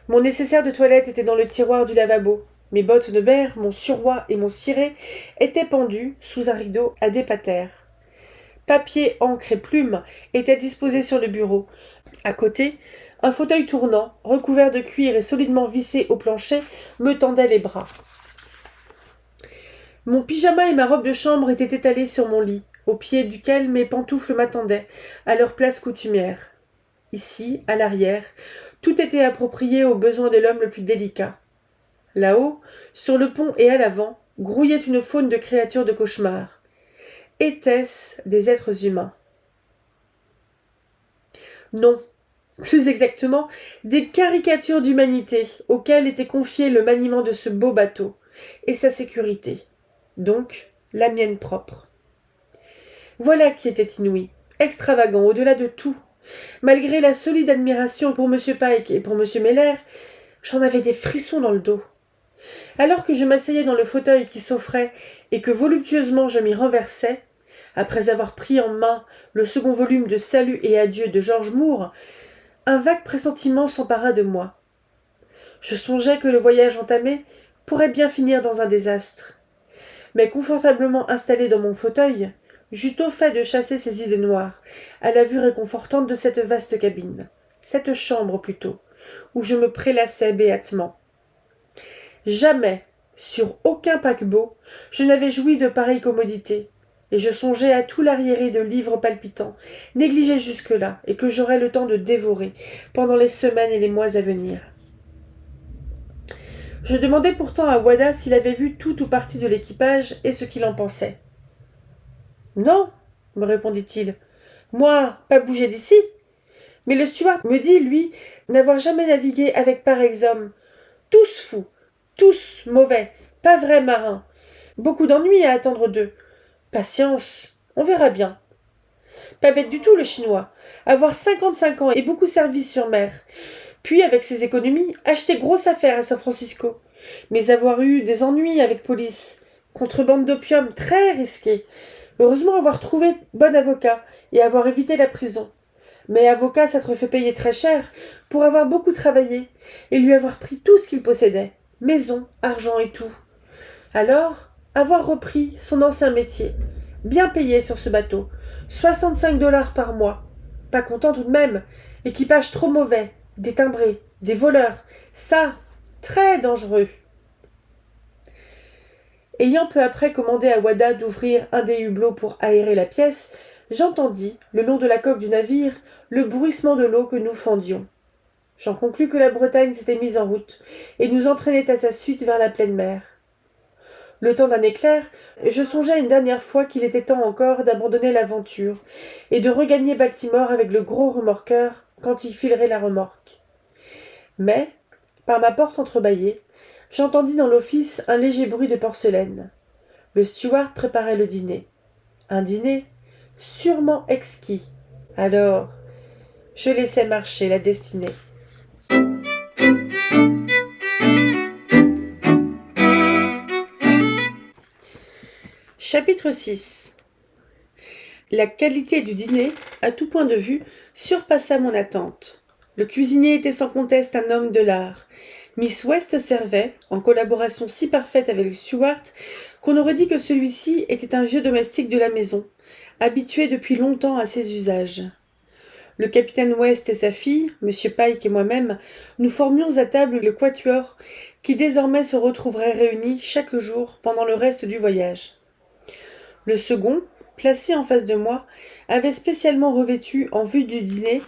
Mon nécessaire de toilette était dans le tiroir du lavabo. Mes bottes de mer, mon surroi et mon ciré étaient pendus, sous un rideau, à des patères. Papier, encre et plumes étaient disposés sur le bureau. À côté, un fauteuil tournant, recouvert de cuir et solidement vissé au plancher, me tendait les bras. Mon pyjama et ma robe de chambre étaient étalés sur mon lit, au pied duquel mes pantoufles m'attendaient, à leur place coutumière. Ici, à l'arrière, tout était approprié aux besoins de l'homme le plus délicat. Là-haut, sur le pont et à l'avant, grouillait une faune de créatures de cauchemar. Étaient-ce des êtres humains? Non, plus exactement, des caricatures d'humanité auxquelles était confié le maniement de ce beau bateau, et sa sécurité, donc la mienne propre. Voilà qui était inouï, extravagant au-delà de tout. Malgré la solide admiration pour M. Pike et pour M. Meller, j'en avais des frissons dans le dos. Alors que je m'asseyais dans le fauteuil qui s'offrait et que voluptueusement je m'y renversais, après avoir pris en main le second volume de Salut et Adieu de George Moore, un vague pressentiment s'empara de moi. Je songeais que le voyage entamé pourrait bien finir dans un désastre. Mais confortablement installé dans mon fauteuil, j'eus tôt fait de chasser ces idées noires, à la vue réconfortante de cette vaste cabine, cette chambre plutôt, où je me prélassais béatement. Jamais, sur aucun paquebot, je n'avais joui de pareille commodité, et je songeais à tout l'arriéré de livres palpitants, négligés jusque-là, et que j'aurais le temps de dévorer pendant les semaines et les mois à venir. Je demandai pourtant à Wada s'il avait vu tout ou partie de l'équipage et ce qu'il en pensait. « Non, me répondit-il, moi, pas bouger d'ici. Mais le steward me dit, lui, n'avoir jamais navigué avec pareils hommes. Tous fous, tous mauvais, pas vrais marins. Beaucoup d'ennuis à attendre d'eux. Patience, on verra bien. Pas bête du tout, le Chinois. Avoir 55 ans et beaucoup servi sur mer. Puis, avec ses économies, acheter grosse affaire à San Francisco. Mais avoir eu des ennuis avec police. Contrebande d'opium très risqué. Heureusement avoir trouvé bon avocat et avoir évité la prison. Mais avocat, ça te fait payer très cher pour avoir beaucoup travaillé et lui avoir pris tout ce qu'il possédait. Maison, argent et tout. Alors, avoir repris son ancien métier. Bien payé sur ce bateau. 65 $ par mois. Pas content tout de même. Équipage trop mauvais. Détimbré. Des voleurs. Ça, très dangereux. Ayant peu après commandé à Wada d'ouvrir un des hublots pour aérer la pièce, j'entendis, le long de la coque du navire, le bruissement de l'eau que nous fendions. J'en conclus que la Bretagne s'était mise en route et nous entraînait à sa suite vers la pleine mer. Le temps d'un éclair, je songeais une dernière fois qu'il était temps encore d'abandonner l'aventure et de regagner Baltimore avec le gros remorqueur quand il filerait la remorque. Mais, par ma porte entrebâillée, j'entendis dans l'office un léger bruit de porcelaine. Le steward préparait le dîner. Un dîner sûrement exquis. Alors, je laissai marcher la destinée. Chapitre 6. La qualité du dîner, à tout point de vue, surpassa mon attente. Le cuisinier était sans conteste un homme de l'art. Miss West servait, en collaboration si parfaite avec le steward, qu'on aurait dit que celui-ci était un vieux domestique de la maison, habitué depuis longtemps à ses usages. Le capitaine West et sa fille, M. Pike et moi-même, nous formions à table le quatuor qui désormais se retrouverait réuni chaque jour pendant le reste du voyage. Le second, placé en face de moi, avait spécialement revêtu, en vue du dîner,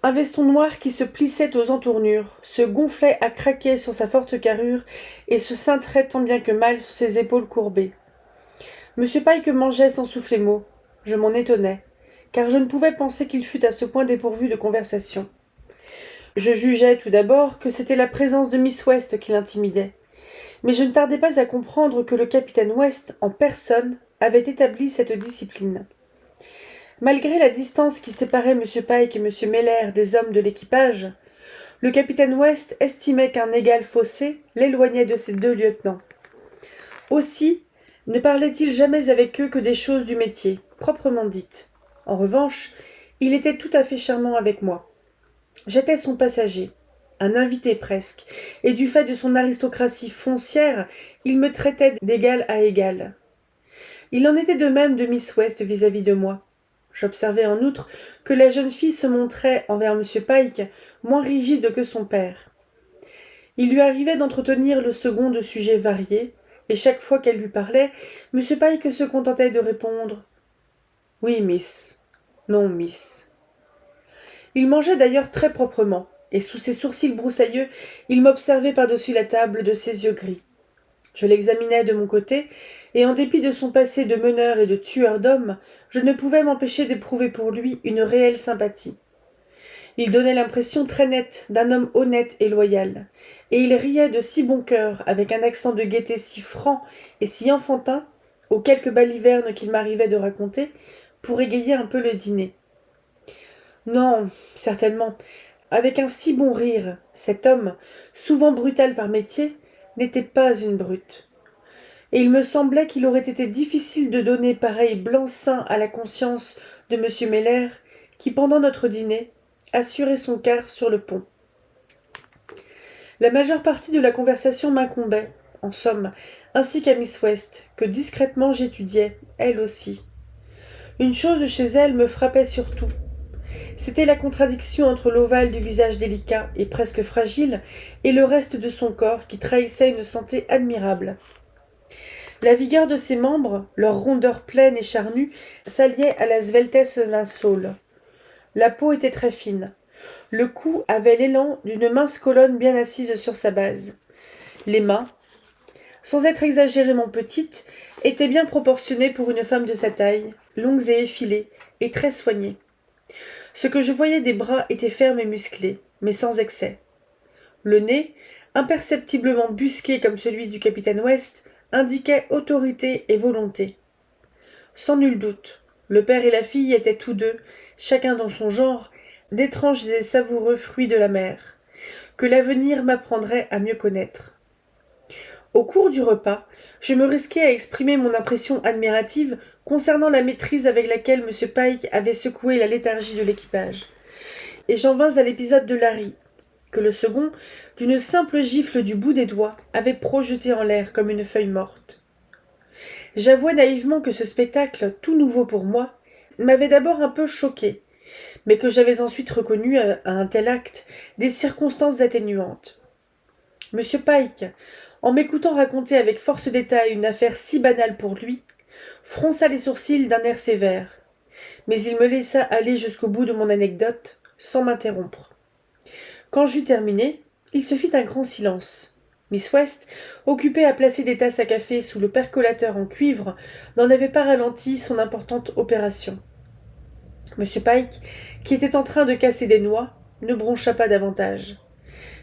un veston noir qui se plissait aux entournures, se gonflait à craquer sur sa forte carrure et se cintrait tant bien que mal sur ses épaules courbées. M. Pike mangeait sans souffler mot. Je m'en étonnais, car je ne pouvais penser qu'il fût à ce point dépourvu de conversation. Je jugeais tout d'abord que c'était la présence de Miss West qui l'intimidait, mais je ne tardai pas à comprendre que le capitaine West, en personne, avait établi cette discipline. Malgré la distance qui séparait M. Pike et M. Meller des hommes de l'équipage, le capitaine West estimait qu'un égal fossé l'éloignait de ses deux lieutenants. Aussi ne parlait-il jamais avec eux que des choses du métier, proprement dites. En revanche, il était tout à fait charmant avec moi. J'étais son passager, un invité presque, et du fait de son aristocratie foncière, il me traitait d'égal à égal. Il en était de même de Miss West vis-à-vis de moi. J'observai en outre que la jeune fille se montrait, envers M. Pike, moins rigide que son père. Il lui arrivait d'entretenir le second de sujets variés, et chaque fois qu'elle lui parlait, M. Pike se contentait de répondre « Oui, miss. Non, miss. » Il mangeait d'ailleurs très proprement, et sous ses sourcils broussailleux, il m'observait par-dessus la table de ses yeux gris. Je l'examinais de mon côté, et en dépit de son passé de meneur et de tueur d'hommes, je ne pouvais m'empêcher d'éprouver pour lui une réelle sympathie. Il donnait l'impression très nette d'un homme honnête et loyal, et il riait de si bon cœur, avec un accent de gaieté si franc et si enfantin, aux quelques balivernes qu'il m'arrivait de raconter, pour égayer un peu le dîner. Non, certainement, avec un si bon rire, cet homme, souvent brutal par métier, n'était pas une brute. Et il me semblait qu'il aurait été difficile de donner pareil blanc-seing à la conscience de M. Meller, qui, pendant notre dîner, assurait son quart sur le pont. La majeure partie de la conversation m'incombait, en somme, ainsi qu'à Miss West, que discrètement j'étudiais, elle aussi. Une chose chez elle me frappait surtout. C'était la contradiction entre l'ovale du visage délicat et presque fragile et le reste de son corps qui trahissait une santé admirable. La vigueur de ses membres, leur rondeur pleine et charnue, s'alliait à la sveltesse d'un saule. La peau était très fine. Le cou avait l'élan d'une mince colonne bien assise sur sa base. Les mains, sans être exagérément petites, étaient bien proportionnées pour une femme de sa taille, longues et effilées, et très soignées. Ce que je voyais des bras était ferme et musclé, mais sans excès. Le nez, imperceptiblement busqué comme celui du capitaine West, indiquait autorité et volonté. Sans nul doute, le père et la fille étaient tous deux, chacun dans son genre, d'étranges et savoureux fruits de la mer, que l'avenir m'apprendrait à mieux connaître. Au cours du repas, je me risquai à exprimer mon impression admirative concernant la maîtrise avec laquelle M. Pike avait secoué la léthargie de l'équipage. Et j'en vins à l'épisode de Larry, que le second, d'une simple gifle du bout des doigts, avait projeté en l'air comme une feuille morte. J'avouai naïvement que ce spectacle, tout nouveau pour moi, m'avait d'abord un peu choqué, mais que j'avais ensuite reconnu à un tel acte des circonstances atténuantes. M. Pike, en m'écoutant raconter avec force détail une affaire si banale pour lui, fronça les sourcils d'un air sévère, mais il me laissa aller jusqu'au bout de mon anecdote, sans m'interrompre. Quand j'eus terminé, il se fit un grand silence. Miss West, occupée à placer des tasses à café sous le percolateur en cuivre, n'en avait pas ralenti son importante opération. M. Pike, qui était en train de casser des noix, ne broncha pas davantage.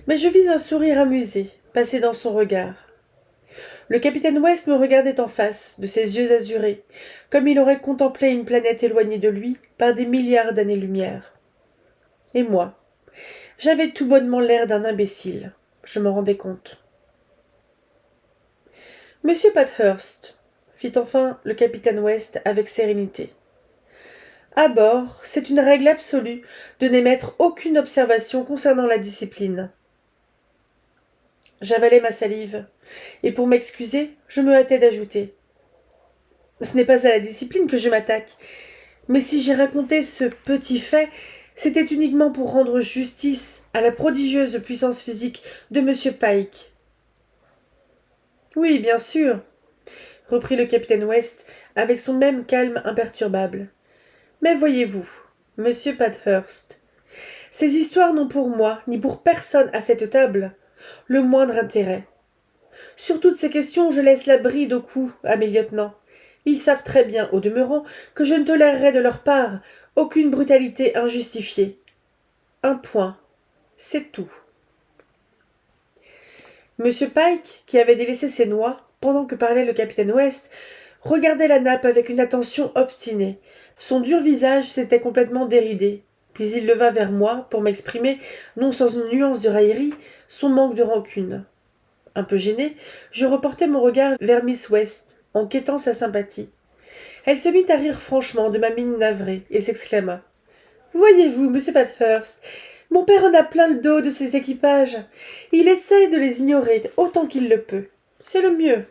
Mais je vis un sourire amusé passer dans son regard. Le capitaine West me regardait en face, de ses yeux azurés, comme il aurait contemplé une planète éloignée de lui par des milliards d'années-lumière. Et moi, j'avais tout bonnement l'air d'un imbécile, je m'en rendais compte. Monsieur Pathurst, fit enfin le capitaine West avec sérénité. À bord, c'est une règle absolue de n'émettre aucune observation concernant la discipline. J'avalai ma salive, et pour m'excuser, je me hâtai d'ajouter. Ce n'est pas à la discipline que je m'attaque, mais si j'ai raconté ce petit fait, c'était uniquement pour rendre justice à la prodigieuse puissance physique de M. Pike. Oui, bien sûr, reprit le capitaine West avec son même calme imperturbable. Mais voyez-vous, monsieur Pathurst, ces histoires n'ont pour moi, ni pour personne à cette table, le moindre intérêt. Sur toutes ces questions, je laisse la bride au cou à mes lieutenants. Ils savent très bien, au demeurant, que je ne tolérerai de leur part aucune brutalité injustifiée. Un point, c'est tout. Monsieur Pike, qui avait délaissé ses noix, pendant que parlait le capitaine West, regardait la nappe avec une attention obstinée. Son dur visage s'était complètement déridé. Puis il leva vers moi pour m'exprimer, non sans une nuance de raillerie, son manque de rancune. Un peu gêné, je reportai mon regard vers Miss West, en quêtant sa sympathie. Elle se mit à rire franchement de ma mine navrée, et s'exclama. Voyez-vous, monsieur Pathurst, mon père en a plein le dos de ses équipages. Il essaie de les ignorer autant qu'il le peut. C'est le mieux.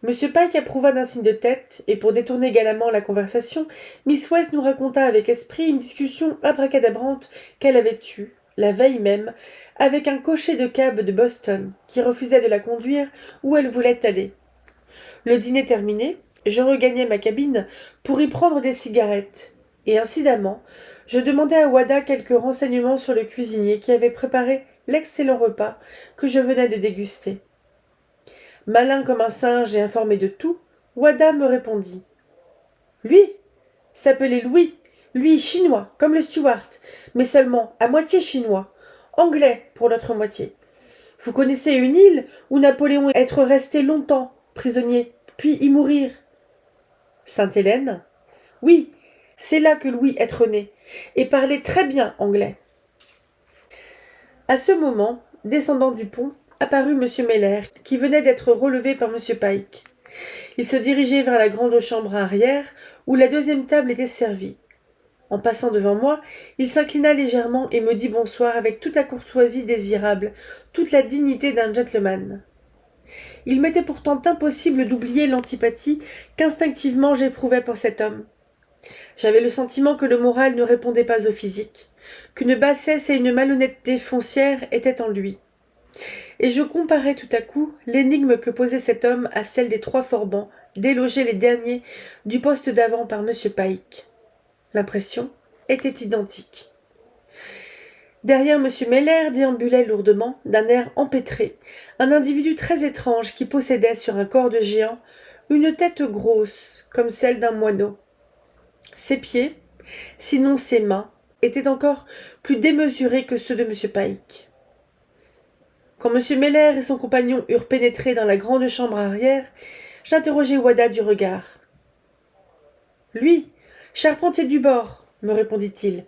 M. Pike approuva d'un signe de tête, et pour détourner galamment la conversation, Miss West nous raconta avec esprit une discussion abracadabrante qu'elle avait eue, la veille même, avec un cocher de cab de Boston, qui refusait de la conduire où elle voulait aller. Le dîner terminé, je regagnai ma cabine pour y prendre des cigarettes, et incidemment, je demandai à Wada quelques renseignements sur le cuisinier qui avait préparé l'excellent repas que je venais de déguster. Malin comme un singe et informé de tout, Wada me répondit. Lui s'appelait Louis, lui chinois, comme le steward, mais seulement à moitié chinois, anglais pour l'autre moitié. Vous connaissez une île où Napoléon est resté longtemps prisonnier, puis y mourir. Sainte-Hélène? Oui, c'est là que Louis est né, et parlait très bien anglais. À ce moment, descendant du pont, apparut M. Meller, qui venait d'être relevé par M. Pike. Il se dirigeait vers la grande chambre arrière, où la deuxième table était servie. En passant devant moi, il s'inclina légèrement et me dit bonsoir avec toute la courtoisie désirable, toute la dignité d'un gentleman. Il m'était pourtant impossible d'oublier l'antipathie qu'instinctivement j'éprouvais pour cet homme. J'avais le sentiment que le moral ne répondait pas au physique, qu'une bassesse et une malhonnêteté foncière étaient en lui. Et je comparais tout à coup l'énigme que posait cet homme à celle des 3 forbans, délogés les derniers du poste d'avant par M. Pike. L'impression était identique. Derrière M. Meller déambulait lourdement, d'un air empêtré, un individu très étrange qui possédait sur un corps de géant une tête grosse, comme celle d'un moineau. Ses pieds, sinon ses mains, étaient encore plus démesurés que ceux de M. Pike. Quand M. Meller et son compagnon eurent pénétré dans la grande chambre arrière, j'interrogeai Wada du regard. « Lui, charpentier du bord, me répondit-il.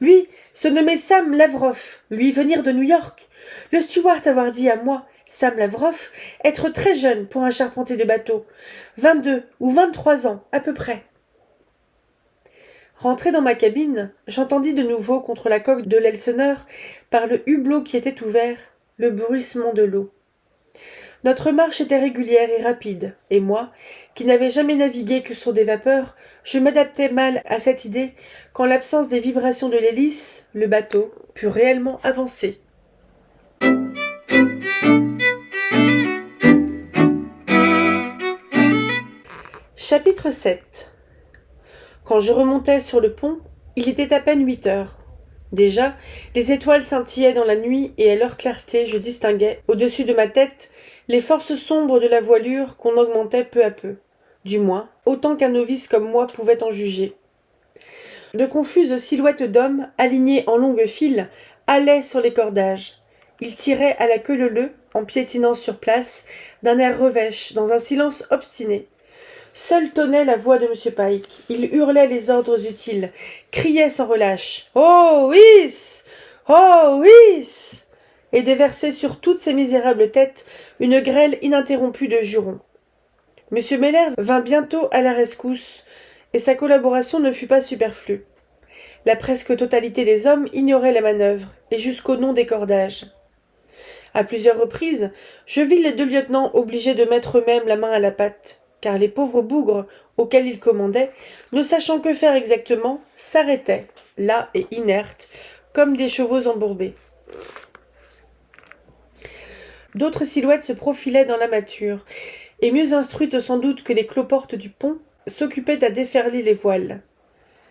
Lui, se nommer Sam Lavrov, lui venir de New York. Le steward avoir dit à moi, Sam Lavrov, être très jeune pour un charpentier de bateau, 22 ou 23 ans à peu près. » Rentré dans ma cabine, j'entendis de nouveau contre la coque de l'Elseneur, par le hublot qui était ouvert, le bruissement de l'eau. Notre marche était régulière et rapide, et moi, qui n'avais jamais navigué que sur des vapeurs, je m'adaptais mal à cette idée qu'en l'absence des vibrations de l'hélice, le bateau put réellement avancer. Chapitre 7. Quand je remontais sur le pont, il était à peine 8 heures. Déjà, les étoiles scintillaient dans la nuit et à leur clarté je distinguais, au-dessus de ma tête, les forces sombres de la voilure qu'on augmentait peu à peu. Du moins, autant qu'un novice comme moi pouvait en juger. De confuses silhouettes d'hommes, alignés en longues files, halaient sur les cordages. Ils tiraient à la queue leu-leu, en piétinant sur place, d'un air revêche, dans un silence obstiné. Seule tonnait la voix de M. Pike. Il hurlait les ordres utiles, criait sans relâche « Oh, whis! Oh, whis !» et déversait sur toutes ces misérables têtes une grêle ininterrompue de jurons. M. Meller vint bientôt à la rescousse, et sa collaboration ne fut pas superflue. La presque totalité des hommes ignorait la manœuvre, et jusqu'au nom des cordages. À plusieurs reprises, je vis les 2 lieutenants obligés de mettre eux-mêmes la main à la pâte, car les pauvres bougres auxquels ils commandaient, ne sachant que faire exactement, s'arrêtaient, là et inertes, comme des chevaux embourbés. D'autres silhouettes se profilaient dans la mâture, et mieux instruites sans doute que les cloportes du pont, s'occupaient à déferler les voiles.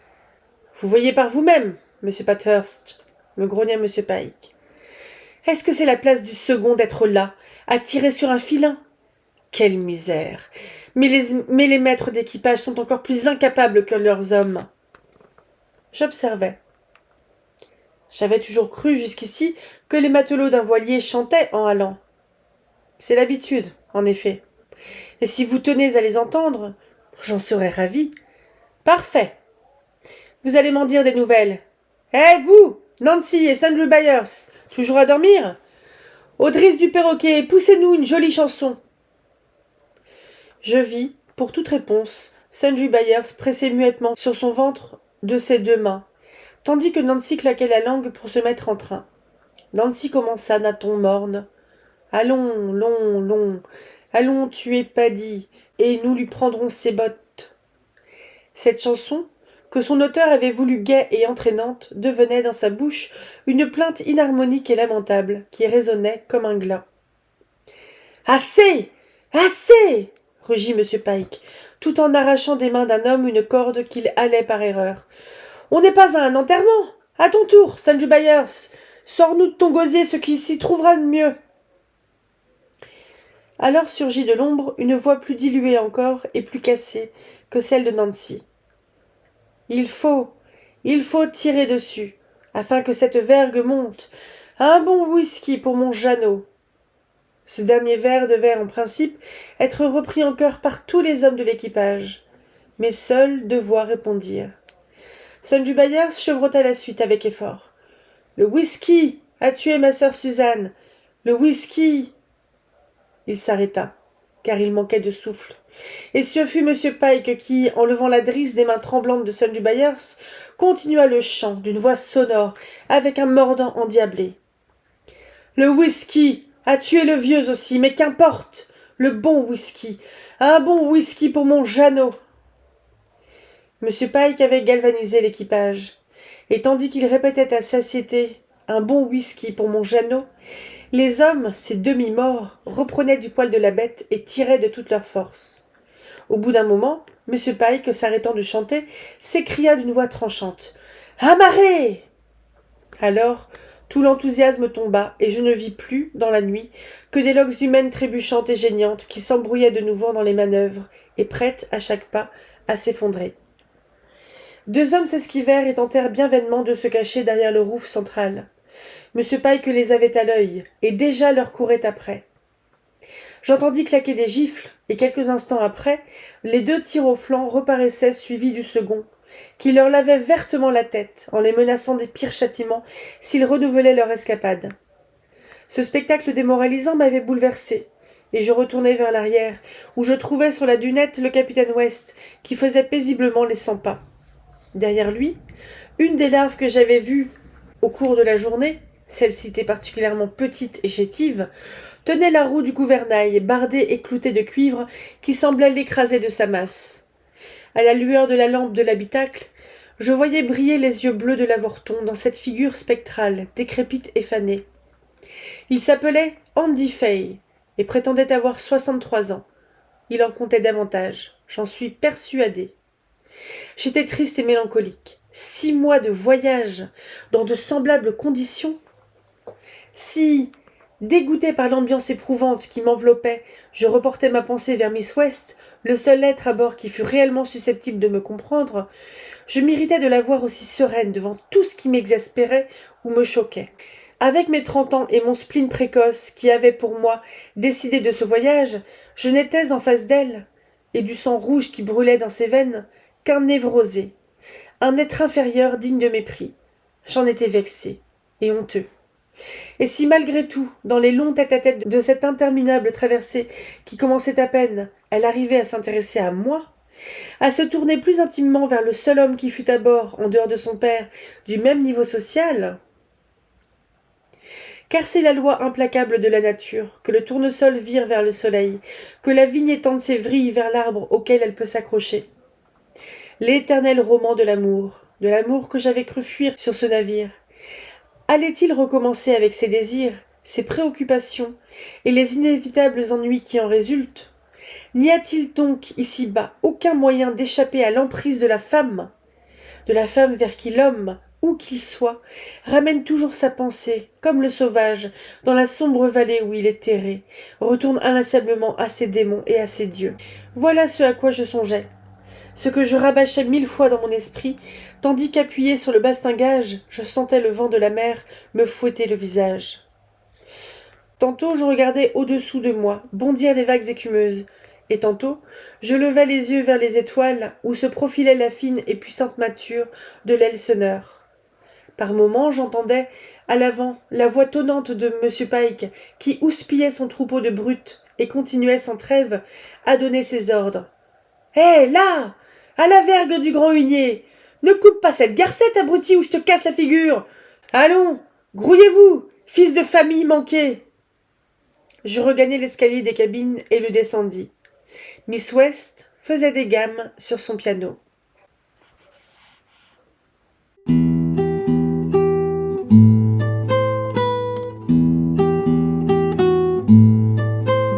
« Vous voyez par vous-même, monsieur Pathurst, » me grogna M. Pike. « Est-ce que c'est la place du second d'être là, à tirer sur un filin ? Quelle misère ! Mais les maîtres d'équipage sont encore plus incapables que leurs hommes. » J'observais. J'avais toujours cru jusqu'ici que les matelots d'un voilier chantaient en halant. C'est l'habitude, en effet. Et si vous tenez à les entendre, j'en serais ravi. Parfait. Vous allez m'en dire des nouvelles. Vous, Nancy et Sandrew Byers, toujours à dormir? Audrice du perroquet, poussez-nous une jolie chanson. Je vis, pour toute réponse, Sundry Byers presser muettement sur son ventre de ses 2 mains, tandis que Nancy claquait la langue pour se mettre en train. Nancy commença d'un ton morne. « Allons, allons tuer Paddy, et nous lui prendrons ses bottes. » Cette chanson, que son auteur avait voulu gaie et entraînante, devenait dans sa bouche une plainte inharmonique et lamentable, qui résonnait comme un glas. « Assez! Assez !» rugit M. Pike, tout en arrachant des mains d'un homme une corde qu'il halait par erreur. « On n'est pas à un enterrement. À ton tour, Sandrew Byers, sors-nous de ton gosier ce qui s'y trouvera de mieux. » Alors surgit de l'ombre une voix plus diluée encore et plus cassée que celle de Nancy. « Il faut tirer dessus, afin que cette vergue monte. Un bon whisky pour mon Jeannot. » Ce dernier vers devait, en principe, être repris en chœur par tous les hommes de l'équipage. Mais seuls 2 voix répondirent. Sandrew Byers chevrota la suite avec effort. « Le whisky a tué ma sœur Suzanne. Le whisky Il s'arrêta, car il manquait de souffle. Et ce fut M. Pike qui, en levant la drisse des mains tremblantes de Sir Byers, continua le chant d'une voix sonore, avec un mordant endiablé. Le whisky a tué le vieux aussi, mais qu'importe. Le bon whisky. Un bon whisky pour mon Jeannot. M. Pike avait galvanisé l'équipage, et tandis qu'il répétait à satiété un bon whisky pour mon Jeannot, les hommes, ces demi-morts, reprenaient du poil de la bête et tiraient de toute leur force. Au bout d'un moment, M. Pike, s'arrêtant de chanter, s'écria d'une voix tranchante. Amarrez ! Alors, tout l'enthousiasme tomba, et je ne vis plus, dans la nuit, que des loques humaines trébuchantes et geignantes qui s'embrouillaient de nouveau dans les manœuvres, et prêtes, à chaque pas, à s'effondrer. Deux hommes s'esquivèrent et tentèrent bien vainement de se cacher derrière le rouf central. M. Pike les avait à l'œil, et déjà leur courait après. J'entendis claquer des gifles, et quelques instants après, les deux tirs au flanc reparaissaient suivis du second, qui leur lavait vertement la tête, en les menaçant des pires châtiments s'ils renouvelaient leur escapade. Ce spectacle démoralisant m'avait bouleversé, et je retournai vers l'arrière, où je trouvai sur la dunette le capitaine West, qui faisait paisiblement les 100 pas. Derrière lui, une des larves que j'avais vues au cours de la journée, celle-ci était particulièrement petite et chétive, tenait la roue du gouvernail, bardée et cloutée de cuivre, qui semblait l'écraser de sa masse. À la lueur de la lampe de l'habitacle, je voyais briller les yeux bleus de l'avorton dans cette figure spectrale, décrépite et fanée. Il s'appelait Andy Fay, et prétendait avoir 63 ans. Il en comptait davantage, j'en suis persuadée. J'étais triste et mélancolique. 6 mois de voyage, dans de semblables conditions. Si, dégoûté par l'ambiance éprouvante qui m'enveloppait, je reportais ma pensée vers Miss West, le seul être à bord qui fût réellement susceptible de me comprendre, je m'irritais de la voir aussi sereine devant tout ce qui m'exaspérait ou me choquait. Avec mes 30 ans et mon spleen précoce qui avait pour moi décidé de ce voyage, je n'étais en face d'elle, et du sang rouge qui brûlait dans ses veines, qu'un névrosé, un être inférieur digne de mépris. J'en étais vexé et honteux. Et si malgré tout, dans les longs tête-à-tête de cette interminable traversée qui commençait à peine, elle arrivait à s'intéresser à moi, à se tourner plus intimement vers le seul homme qui fût à bord, en dehors de son père, du même niveau social, car c'est la loi implacable de la nature, que le tournesol vire vers le soleil, que la vigne étende ses vrilles vers l'arbre auquel elle peut s'accrocher. L'éternel roman de l'amour que j'avais cru fuir sur ce navire. Allait-il recommencer avec ses désirs, ses préoccupations et les inévitables ennuis qui en résultent? N'y a-t-il donc ici-bas aucun moyen d'échapper à l'emprise de la femme vers qui l'homme, où qu'il soit, ramène toujours sa pensée, comme le sauvage, dans la sombre vallée où il est terré, retourne inlassablement à ses démons et à ses dieux. Voilà ce à quoi je songeais, ce que je rabâchais 1000 fois dans mon esprit, tandis qu'appuyé sur le bastingage, je sentais le vent de la mer me fouetter le visage. Tantôt je regardais au-dessous de moi bondir les vagues écumeuses, et tantôt je levais les yeux vers les étoiles où se profilait la fine et puissante mâture de l'Elseneur. Par moments j'entendais, à l'avant, la voix tonnante de M. Pike, qui houspillait son troupeau de brutes et continuait sans trêve à donner ses ordres. « Hé, là! À la vergue du grand hunier! Ne coupe pas cette garcette, abruti, ou je te casse la figure! Allons, grouillez-vous, fils de famille manqué !» Je regagnai l'escalier des cabines et le descendis. Miss West faisait des gammes sur son piano.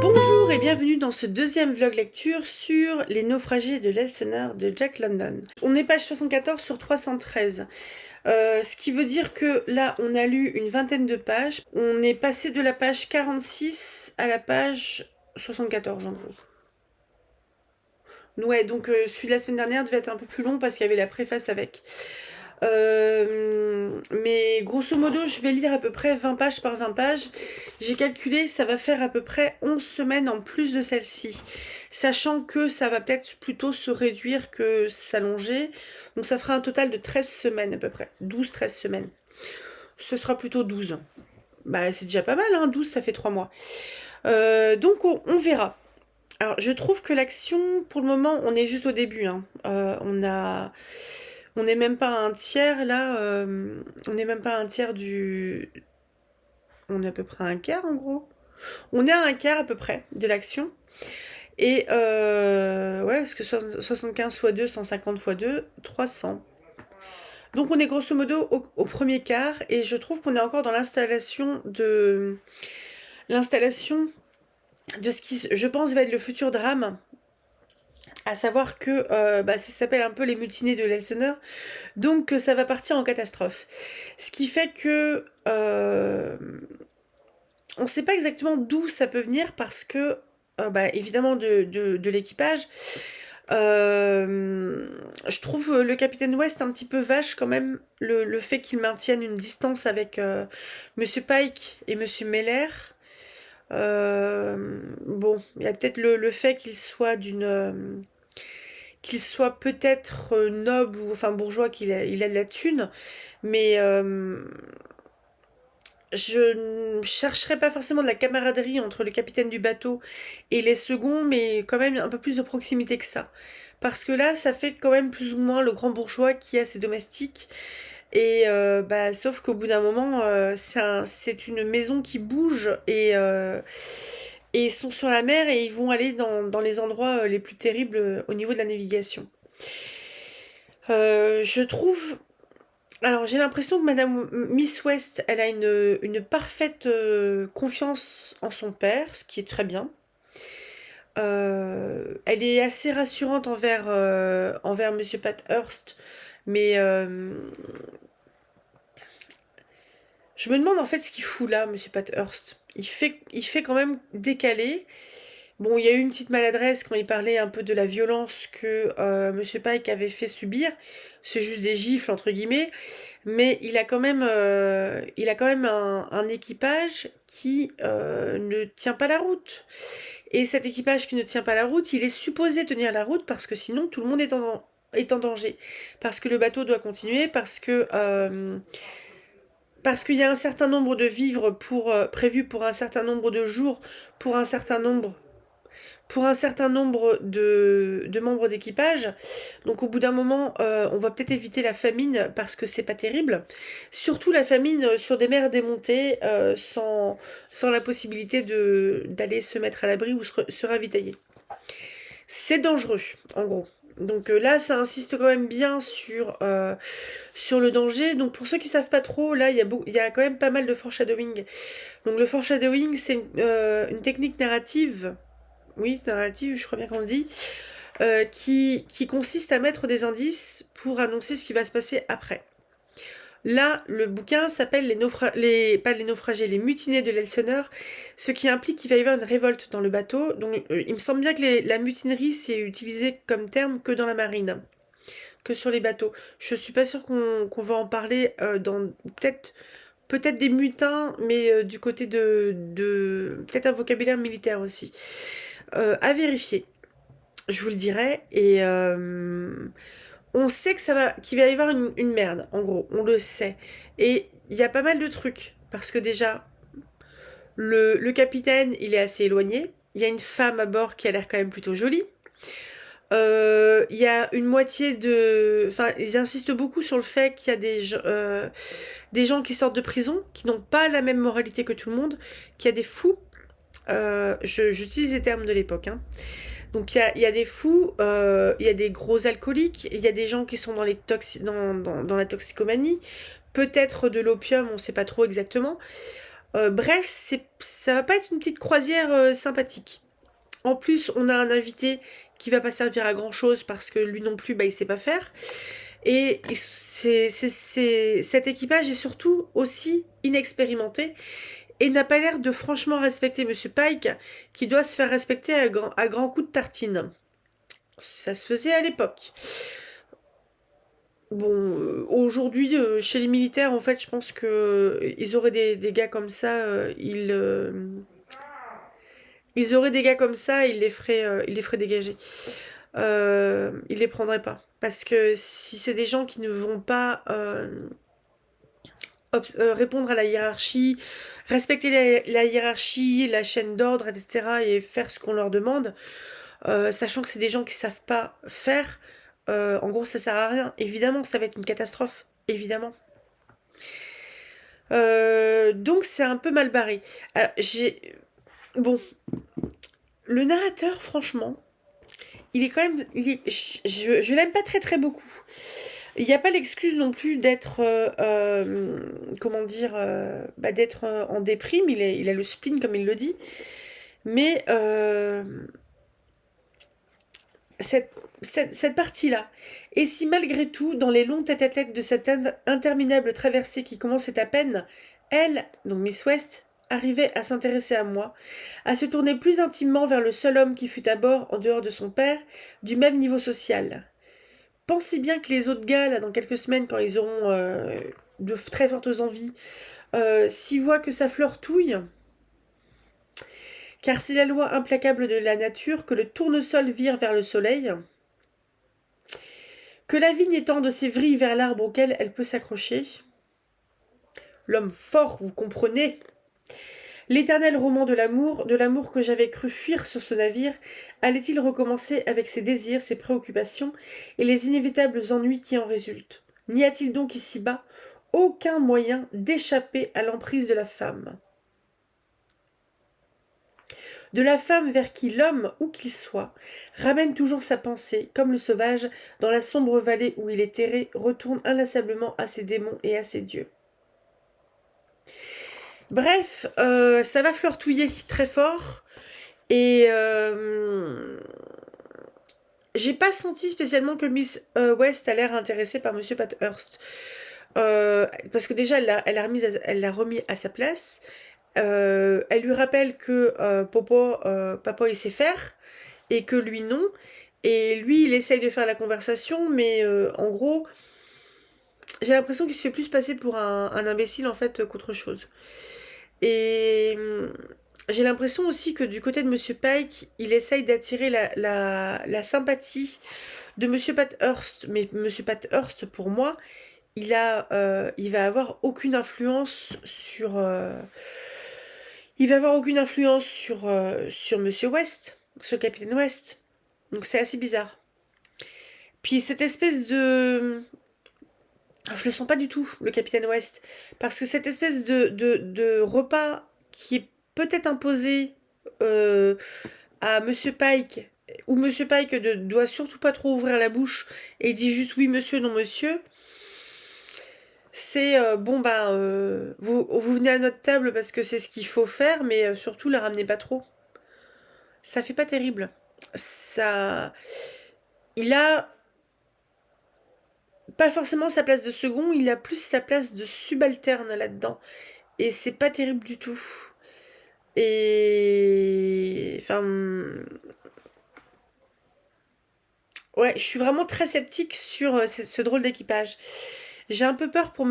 Bonjour et bienvenue dans ce deuxième vlog lecture sur les naufragés de l'Elseneur de Jack London. On est page 74 sur 313. Ce qui veut dire que là, on a lu une vingtaine de pages. On est passé de la page 46 à la page 74 en gros. Ouais, donc celui de la semaine dernière devait être un peu plus long parce qu'il y avait la préface avec. Mais grosso modo, je vais lire à peu près 20 pages par 20 pages. J'ai calculé, ça va faire à peu près 11 semaines en plus de celle-ci. Sachant que ça va peut-être plutôt se réduire que s'allonger. Donc ça fera un total de 13 semaines à peu près. 12-13 semaines. Ce sera plutôt 12. Bah, c'est déjà pas mal, hein, 12, ça fait 3 mois. Donc on verra. Alors, je trouve que l'action, pour le moment, on est juste au début, hein. On n'est même pas à un tiers, là, on n'est même pas à un tiers du... On est à peu près à un quart, en gros. On est à un quart, à peu près, de l'action. Et, ouais, parce que 75 fois 2, 150 fois 2, 300. Donc on est grosso modo au premier quart, et je trouve qu'on est encore dans l'installation de ce qui, je pense, va être le futur drame, à savoir que bah, ça s'appelle un peu les mutinés de l'Elseneur, donc ça va partir en catastrophe. Ce qui fait que on ne sait pas exactement d'où ça peut venir, parce que bah, évidemment de l'équipage. Je trouve le capitaine West un petit peu vache quand même, le fait qu'il maintienne une distance avec Monsieur Pike et Monsieur Meller. Bon, il y a peut-être le fait qu'il soit peut-être noble ou enfin bourgeois, il a de la thune, mais je ne chercherai pas forcément de la camaraderie entre le capitaine du bateau et les seconds, mais quand même un peu plus de proximité que ça. Parce que là, ça fait quand même plus ou moins le grand bourgeois qui a ses domestiques. Et bah, sauf qu'au bout d'un moment, c'est une maison qui bouge, et ils sont sur la mer, et ils vont aller dans les endroits les plus terribles au niveau de la navigation. Je trouve... Alors j'ai l'impression que Madame Miss West, elle a une parfaite confiance en son père, ce qui est très bien. Elle est assez rassurante envers Monsieur Pathurst, mais je me demande en fait ce qu'il fout là, Monsieur Pathurst. Il fait quand même décalé. Bon, il y a eu une petite maladresse quand il parlait un peu de la violence que Monsieur Pike avait fait subir. C'est juste des gifles entre guillemets, mais il a quand même un équipage qui ne tient pas la route. Et cet équipage qui ne tient pas la route, il est supposé tenir la route, parce que sinon tout le monde est en danger. Parce que le bateau doit continuer, parce qu'il y a un certain nombre de vivres prévus pour un certain nombre de jours, pour un certain nombre de membres d'équipage. Donc au bout d'un moment, on va peut-être éviter la famine, parce que c'est pas terrible. Surtout la famine sur des mers démontées, sans la possibilité d'aller se mettre à l'abri ou se ravitailler. C'est dangereux, en gros. Donc là, ça insiste quand même bien sur le danger. Donc pour ceux qui savent pas trop, là, il y a quand même pas mal de foreshadowing. Donc le foreshadowing, c'est une technique narrative, oui, c'est narrative, je crois bien qu'on le dit, qui consiste à mettre des indices pour annoncer ce qui va se passer après. Là, le bouquin s'appelle pas les naufragés, les mutinés de l'Elseneur, ce qui implique qu'il va y avoir une révolte dans le bateau. Donc, il me semble bien que la mutinerie, c'est utilisé comme terme que dans la marine, que sur les bateaux. Je suis pas sûre qu'on va en parler dans peut-être des mutins, mais du côté de peut-être un vocabulaire militaire aussi. À vérifier, je vous le dirai. Et on sait qu'il va y avoir une merde, en gros, on le sait. Et il y a pas mal de trucs, parce que déjà, le capitaine, il est assez éloigné. Il y a une femme à bord qui a l'air quand même plutôt jolie. Il y a une moitié de... Enfin, ils insistent beaucoup sur le fait qu'il y a des gens qui sortent de prison, qui n'ont pas la même moralité que tout le monde, qu'il y a des fous. J'utilise les termes de l'époque, hein. Donc il y a des fous, il y a des gros alcooliques, il y a des gens qui sont dans la toxicomanie, peut-être de l'opium, on ne sait pas trop exactement. Bref, ça va pas être une petite croisière sympathique. En plus, on a un invité qui va pas servir à grand chose, parce que lui non plus, bah, il sait pas faire. Et cet équipage est surtout aussi inexpérimenté, et n'a pas l'air de franchement respecter Monsieur Pike, qui doit se faire respecter à grands coups de tartine. Ça se faisait à l'époque. Bon, aujourd'hui, chez les militaires, en fait, je pense que ils auraient des gars comme ça, ils auraient des gars comme ça, ils les feraient dégager. Ils les prendraient pas. Parce que si c'est des gens qui ne vont pas répondre à la hiérarchie, respecter la hiérarchie, la chaîne d'ordre, etc. et faire ce qu'on leur demande, sachant que c'est des gens qui savent pas faire, en gros ça sert à rien. Évidemment ça va être une catastrophe, évidemment. Donc c'est un peu mal barré. Alors bon, le narrateur franchement, il est quand même, je l'aime pas très très beaucoup. Il n'y a pas l'excuse non plus d'être, comment dire, d'être en déprime. Il a le spleen comme il le dit. Mais cette partie-là, et si malgré tout, dans les longs tête-à-tête de cette interminable traversée qui commençait à peine, elle, donc Miss West, arrivait à s'intéresser à moi, à se tourner plus intimement vers le seul homme qui fut à bord, en dehors de son père, du même niveau social. Pensez bien que les autres gars, là, dans quelques semaines, quand ils auront de très fortes envies, s'ils voient que ça fleurtouille, car c'est la loi implacable de la nature que le tournesol vire vers le soleil, que la vigne étende ses vrilles vers l'arbre auquel elle peut s'accrocher. L'homme fort, vous comprenez. L'éternel roman de l'amour que j'avais cru fuir sur ce navire, allait-il recommencer avec ses désirs, ses préoccupations et les inévitables ennuis qui en résultent? N'y a-t-il donc ici-bas aucun moyen d'échapper à l'emprise de la femme? De la femme vers qui l'homme, où qu'il soit, ramène toujours sa pensée, comme le sauvage, dans la sombre vallée où il est terré, retourne inlassablement à ses démons et à ses dieux. Bref, ça va fleurtouiller très fort, et j'ai pas senti spécialement que Miss West a l'air intéressée par Monsieur Pathurst. Parce que déjà, elle l'a remis à sa place. Elle lui rappelle que papa il sait faire et que lui non. Et lui il essaye de faire la conversation, mais en gros, j'ai l'impression qu'il se fait plus passer pour un imbécile en fait qu'autre chose. Et j'ai l'impression aussi que du côté de Monsieur Pike, il essaye d'attirer la sympathie de Monsieur Pathurst. Mais Monsieur Pathurst, pour moi, il va avoir aucune influence sur sur Monsieur West, sur Capitaine West. Donc c'est assez bizarre. Puis cette espèce de... Je le sens pas du tout, le Capitaine West. Parce que cette espèce de repas qui est peut-être imposé à Monsieur Pike, où Monsieur Pike ne doit surtout pas trop ouvrir la bouche et dit juste oui monsieur, non monsieur... C'est vous venez à notre table parce que c'est ce qu'il faut faire, mais surtout la ramenez pas trop. Ça fait pas terrible. Ça, il a pas forcément sa place de second, il a plus sa place de subalterne là-dedans, et c'est pas terrible du tout. Et enfin, ouais, je suis vraiment très sceptique sur ce drôle d'équipage. J'ai un peu peur pour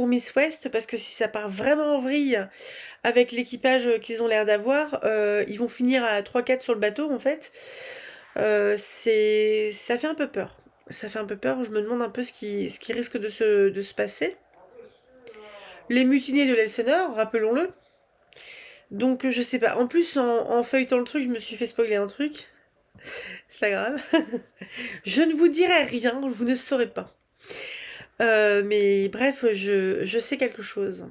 Miss West parce que si ça part vraiment en vrille avec l'équipage qu'ils ont l'air d'avoir, ils vont finir à 3-4 sur le bateau en fait. Ça fait un peu peur. Ça fait un peu peur, je me demande un peu ce qui risque de se passer. Les mutinées de l'Elseneur, rappelons-le. Donc je sais pas. En plus, en feuilletant le truc, je me suis fait spoiler un truc. C'est pas grave. Je ne vous dirai rien, vous ne saurez pas. Mais bref, je sais quelque chose.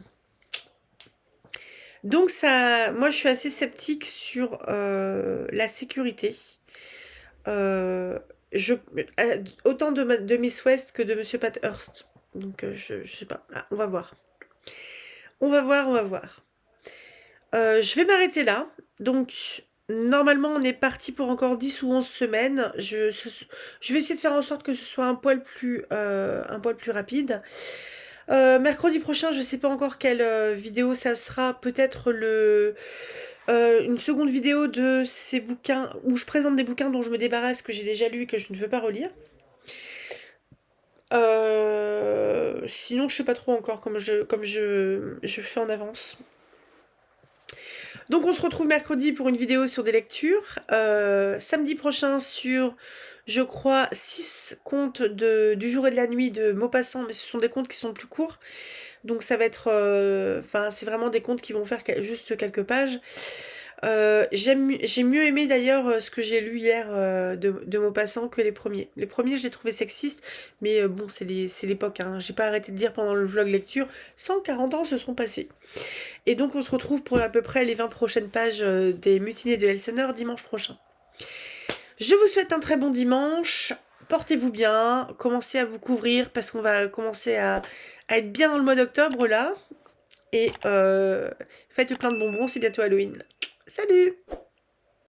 Donc ça, moi je suis assez sceptique sur la sécurité. Autant de Miss West que de Monsieur Pathurst. Donc je sais pas. Ah, on va voir. On va voir. Je vais m'arrêter là. Donc normalement on est parti pour encore 10 ou 11 semaines. Je vais essayer de faire en sorte que ce soit un poil plus rapide. Mercredi prochain, je sais pas encore quelle vidéo ça sera. Peut-être une seconde vidéo de ces bouquins où je présente des bouquins dont je me débarrasse, que j'ai déjà lus et que je ne veux pas relire. Sinon, je sais pas trop encore comme je fais en avance. Donc on se retrouve mercredi pour une vidéo sur des lectures. Samedi prochain sur, je crois, 6 contes du jour et de la nuit de Maupassant, mais ce sont des contes qui sont plus courts. Donc ça va être... Enfin, c'est vraiment des contes qui vont faire juste quelques pages. J'ai mieux aimé d'ailleurs ce que j'ai lu hier de Maupassant que les premiers. Les premiers, je les trouvais sexistes, mais bon, c'est l'époque. Hein. J'ai pas arrêté de dire pendant le vlog lecture, 140 ans se sont passés. Et donc on se retrouve pour à peu près les 20 prochaines pages des Mutinées de Elseneur dimanche prochain. Je vous souhaite un très bon dimanche. Portez-vous bien, commencez à vous couvrir parce qu'on va commencer à être bien dans le mois d'octobre là. Et faites plein de bonbons, c'est bientôt Halloween. Salut!